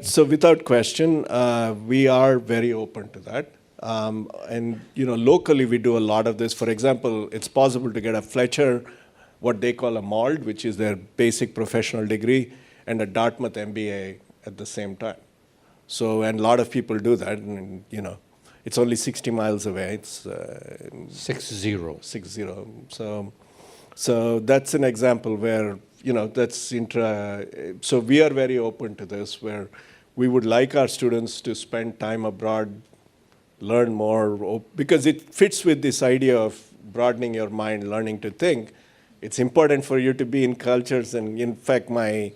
So without question, we are very open to that. And locally we do a lot of this. For example, it's possible to get a Fletcher, what they call a MALD, which is their basic professional degree, and a Dartmouth MBA at the same time. So, and a lot of people do that, and it's only 60 miles away. It's 6-0. 6-0. So that's an example where so we are very open to this, where we would like our students to spend time abroad, learn more, because it fits with this idea of broadening your mind, learning to think. It's important for you to be in cultures, and in fact, my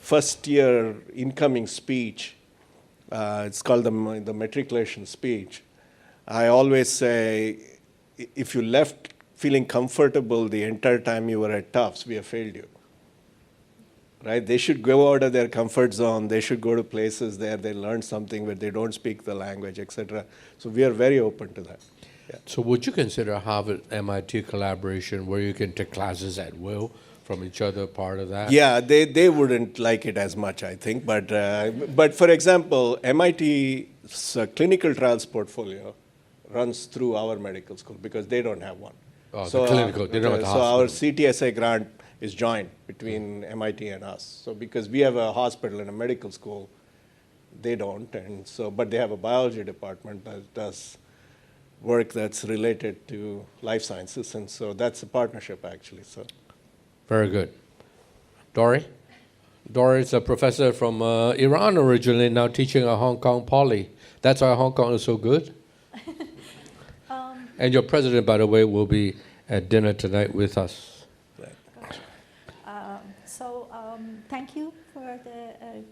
first year incoming speech, it's called the matriculation speech. I always say, if you left feeling comfortable the entire time you were at Tufts, we have failed you. Right? They should go out of their comfort zone. They should go to places there they learn something where they don't speak the language, etc. So we are very open to that. Yeah. So would you consider Harvard-MIT collaboration where you can take classes at will from each other, part of that? Yeah, they wouldn't like it as much, I think. But for example, MIT's clinical trials portfolio runs through our medical school because they don't have one. Oh, the clinical, they don't have the So our hospital. CTSA grant is joint between MIT and us. So because we have a hospital and a medical school, they don't. And so, but they have a biology department that does work that's related to life sciences. And so that's a partnership, actually. So. Very good. Dory? Dory is a professor from Iran originally, now teaching at Hong Kong Poly. That's why Hong Kong is so good. And your president, by the way, will be at dinner tonight with us. Thank you for the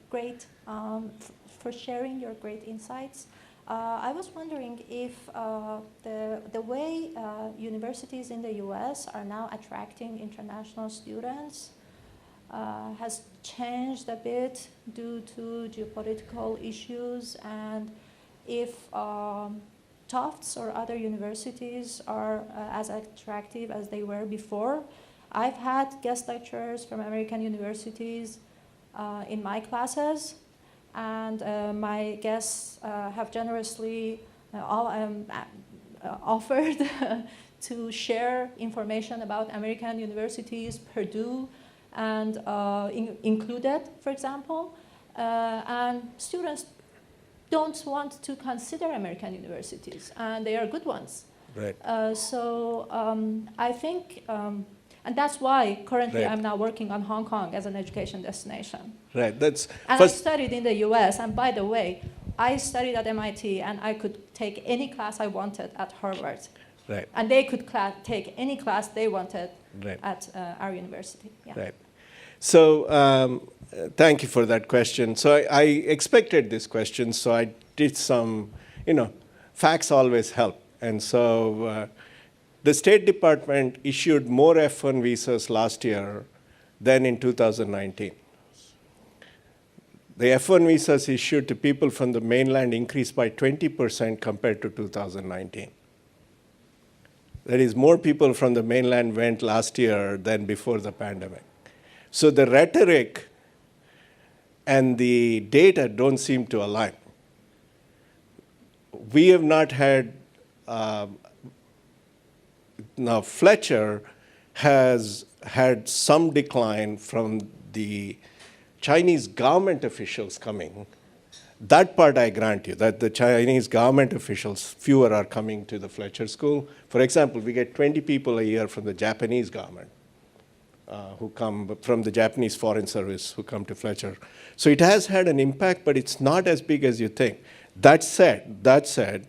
for sharing your great insights. I was wondering if the way universities in the U.S. are now attracting international students has changed a bit due to geopolitical issues, and if Tufts or other universities are as attractive as they were before. I've had guest lecturers from American universities in my classes, and my guests have generously offered to share information about American universities, Purdue, and included, for example, and students don't want to consider American universities, and they are good ones. Right. I think, and that's why currently Right. I'm now working on Hong Kong as an education destination. Right. That's And first. I studied in the US, and by the way, I studied at MIT, and I could take any class I wanted at Harvard. Right. And they could take any class they wanted Right. at our university. Yeah. Right. So thank you for that question. So I expected this question, so I did some, facts always help. And so the State Department issued more F1 visas last year than in 2019. The F1 visas issued to people from the mainland increased by 20% compared to 2019. That is, more people from the mainland went last year than before the pandemic. So the rhetoric and the data don't seem to align. We have not had, now Fletcher has had some decline from the Chinese government officials coming. That part I grant you, that the Chinese government officials, fewer are coming to the Fletcher School. For example, we get 20 people a year from the Japanese government who come, from the Japanese Foreign Service who come to Fletcher. So it has had an impact, but it's not as big as you think. That said,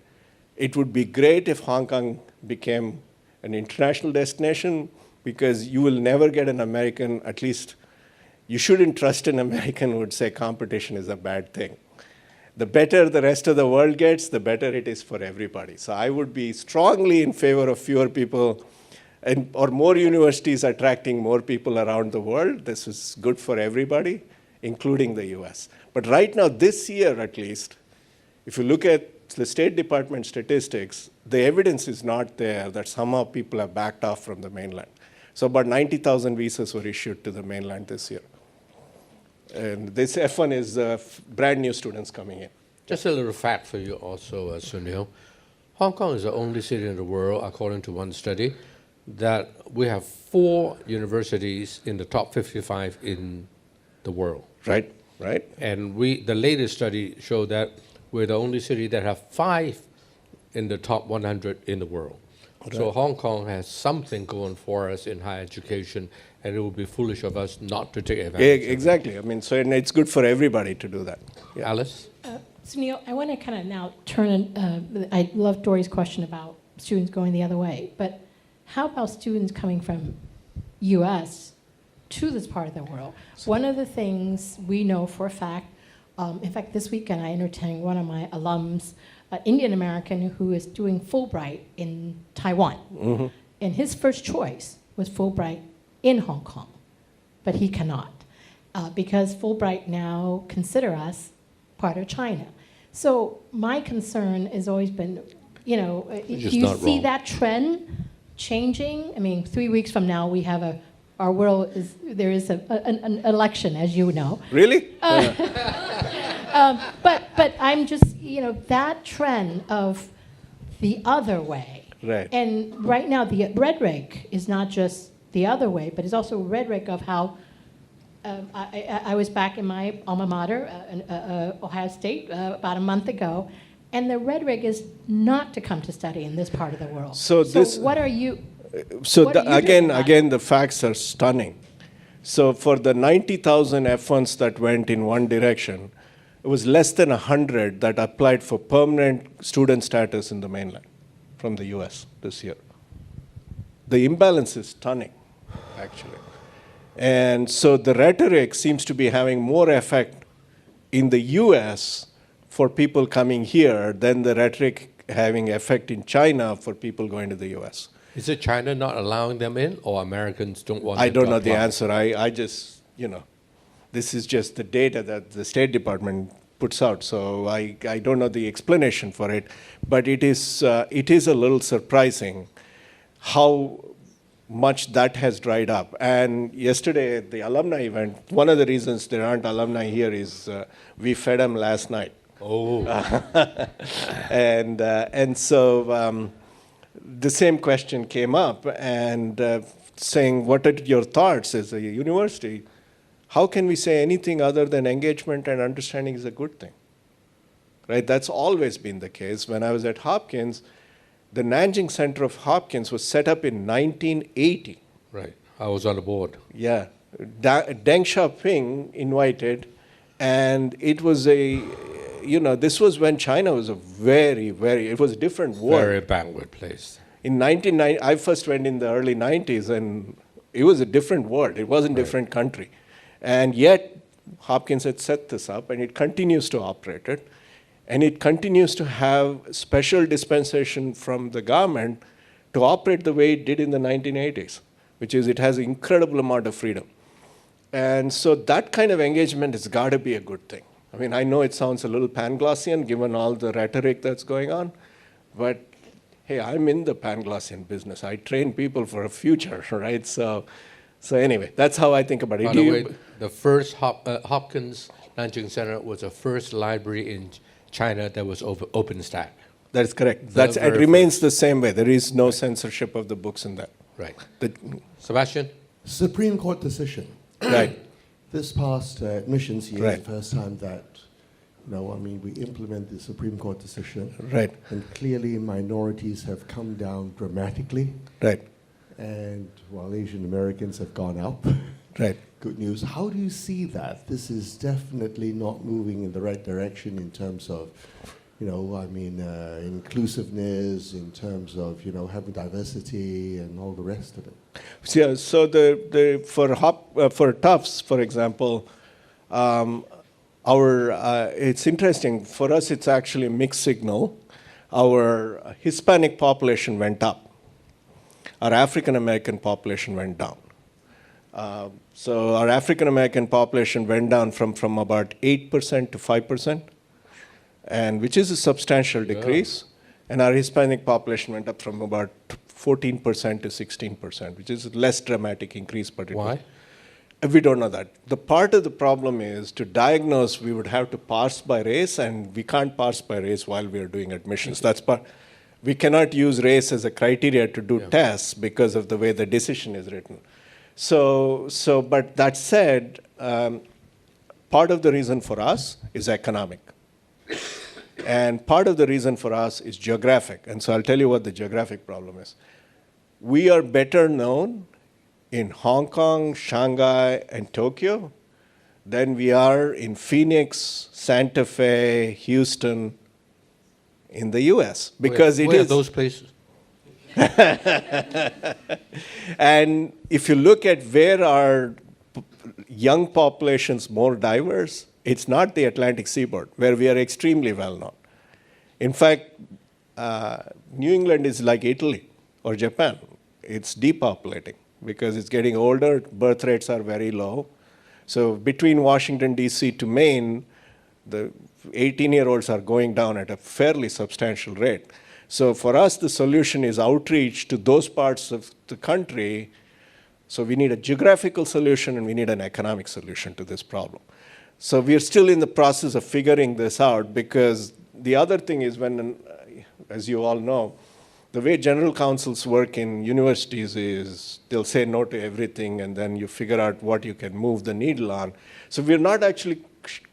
it would be great if Hong Kong became an international destination, because you will never get an American, at least you shouldn't trust an American who would say competition is a bad thing. The better the rest of the world gets, the better it is for everybody. So I would be strongly in favor of fewer people or more universities attracting more people around the world. This is good for everybody, including the US. But right now, this year at least, if you look at the State Department statistics, the evidence is not there that somehow people have backed off from the mainland. So about 90,000 visas were issued to the mainland this year. And this F1 is brand new students coming in. Just a little fact for you also, Sunil. Hong Kong is the only city in the world, according to one study, that we have 4 universities in the top 55 in the world. Right. And the latest study showed that we're the only city that have 5 in the top 100 in the world. Right. So Hong Kong has something going for us in higher education, and it would be foolish of us not to take advantage of it. Exactly. I mean, so and it's good for everybody to do that. Yeah. Alice? Sunil, I want to kind of now turn, I love Dory's question about students going the other way, but how about students coming from US to this part of the world? One of the things we know for a fact, in fact, this weekend I entertained one of my alums, an Indian American who is doing Fulbright in Taiwan. Mm-hmm. And his first choice was Fulbright in Hong Kong, but he cannot because Fulbright now consider us part of China. So my concern has always been, do you see that trend changing? I mean, 3 weeks from now we have our world there is an election, as you know. Really? But I'm just, that trend of the other way. Right. And right now the rhetoric is not just the other way, but it's also rhetoric of how I was back in my alma mater, Ohio State, about a month ago, and the rhetoric is not to come to study in this part of the world. So what are you? Again, the facts are stunning. So for the 90,000 F1s that went in one direction, it was less than 100 that applied for permanent student status in the mainland from the US this year. The imbalance is stunning, actually. And so the rhetoric seems to be having more effect in the US for people coming here than the rhetoric having effect in China for people going to the US. Is it China not allowing them in, or Americans don't want them I don't to know apply? the answer. I just, this is just the data that the State Department puts out. So I don't know the explanation for it, but it is a little surprising how much that has dried up. And yesterday at the alumni event, one of the reasons there aren't alumni here is we fed them last night. Oh. And so the same question came up, and saying, what are your thoughts as a university? How can we say anything other than engagement and understanding is a good thing? Right? That's always been the case. When I was at Hopkins, the Nanjing Center of Hopkins was set up in 1980. Right. I was on the board. Yeah. Deng Xiaoping invited, and it was this was when China was a it was a different world. Very backward place. In 1990, I first went in the early 90s, and it was a different world. It wasn't a different country. And yet, Hopkins had set this up, and it continues to operate it. And it continues to have special dispensation from the government to operate the way it did in the 1980s, which is it has an incredible amount of freedom. And so that kind of engagement has got to be a good thing. I mean, I know it sounds a little Panglossian given all the rhetoric that's going on, but hey, I'm in the Panglossian business. I train people for a future, right? So anyway, that's how I think about it. By the way, the first Hopkins Nanjing Center was the first library in China that was OpenStack. That is correct. It remains the same way. There is no censorship of the books in that. Right. Sebastian? Supreme Court decision. Right. This past admissions year Right. is the first time that, we implement the Supreme Court decision. Right. And clearly minorities have come down dramatically. Right. And while Asian Americans have gone up. Right. Good news. How do you see that? This is definitely not moving in the right direction in terms of, inclusiveness, in terms of, having diversity and all the rest of it. Yeah, so for Tufts, for example, it's interesting. For us, it's actually a mixed signal. Our Hispanic population went up. Our African American population went down. So our African American population went down from about 8% to 5%, and which is a substantial decrease. And our Hispanic population went up from about 14% to 16%, which is a less dramatic increase. But Why? We don't know that. The part of the problem is to diagnose, we would have to parse by race, and we can't parse by race while we are doing admissions. That's part. We cannot use race as a criteria to do tests because of the way the decision is written. But that said, part of the reason for us is economic. And part of the reason for us is geographic. And so I'll tell you what the geographic problem is. We are better known in Hong Kong, Shanghai, and Tokyo than we are in Phoenix, Santa Fe, Houston, in the US. Because where are those places? And if you look at where our young population's more diverse, it's not the Atlantic seaboard, where we are extremely well known. In fact, New England is like Italy or Japan. It's depopulating because it's getting older, birth rates are very low. So between Washington, D.C. to Maine, the 18-year-olds are going down at a fairly substantial rate. So for us, the solution is outreach to those parts of the country. So we need a geographical solution and we need an economic solution to this problem. So we're still in the process of figuring this out, because the other thing is when, as you all know, the way general counsels work in universities is they'll say no to everything and then you figure out what you can move the needle on. So we're not actually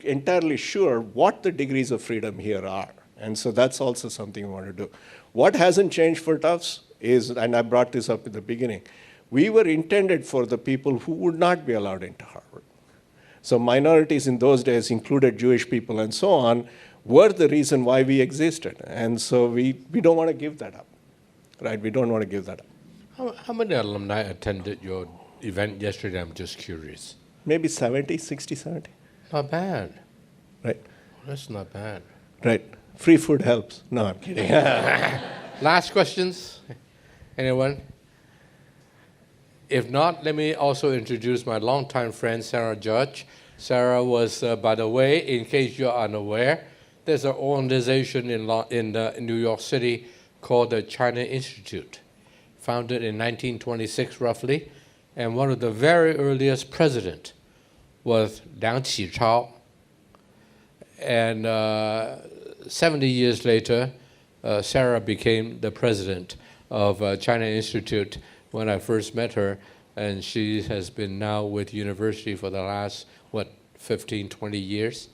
entirely sure what the degrees of freedom here are. And so that's also something we want to do. What hasn't changed for Tufts is, and I brought this up in the beginning, we were intended for the people who would not be allowed into Harvard. So minorities in those days included Jewish people and so on, were the reason why we existed. And so we don't want to give that up, right? We don't want to give that up. How many alumni attended your event yesterday? I'm just curious. Maybe 70, 60, 70. Not bad. Right. That's not bad. Right. Free food helps. No, I'm kidding. Last questions? Anyone? If not, let me also introduce my longtime friend, Sarah Judge. Sarah was, by the way, in case you're unaware, there's an organization in New York City called the China Institute, founded in 1926 roughly, and one of the very earliest president was Liang Qichao. And 70 years later, Sarah became the president of China Institute when I first met her, and she has been now with university for the last, 15, 20 years?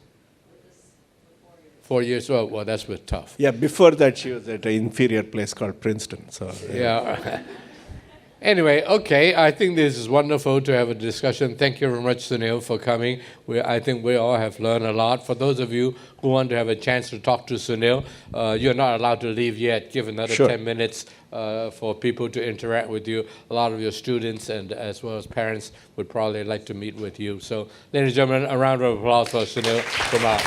4 years, well, that's with Tufts. Yeah, before that she was at an inferior place called Princeton. So Yeah. Anyway, okay, I think this is wonderful to have a discussion. Thank you very much, Sunil, for coming. I think we all have learned a lot. For those of you who want to have a chance to talk to Sunil, you're not allowed to leave yet. Give another 10 minutes for people to interact with you. A lot of your students and as well as parents would probably like to meet with you. So, ladies and gentlemen, a round of applause for Sunil Kumar.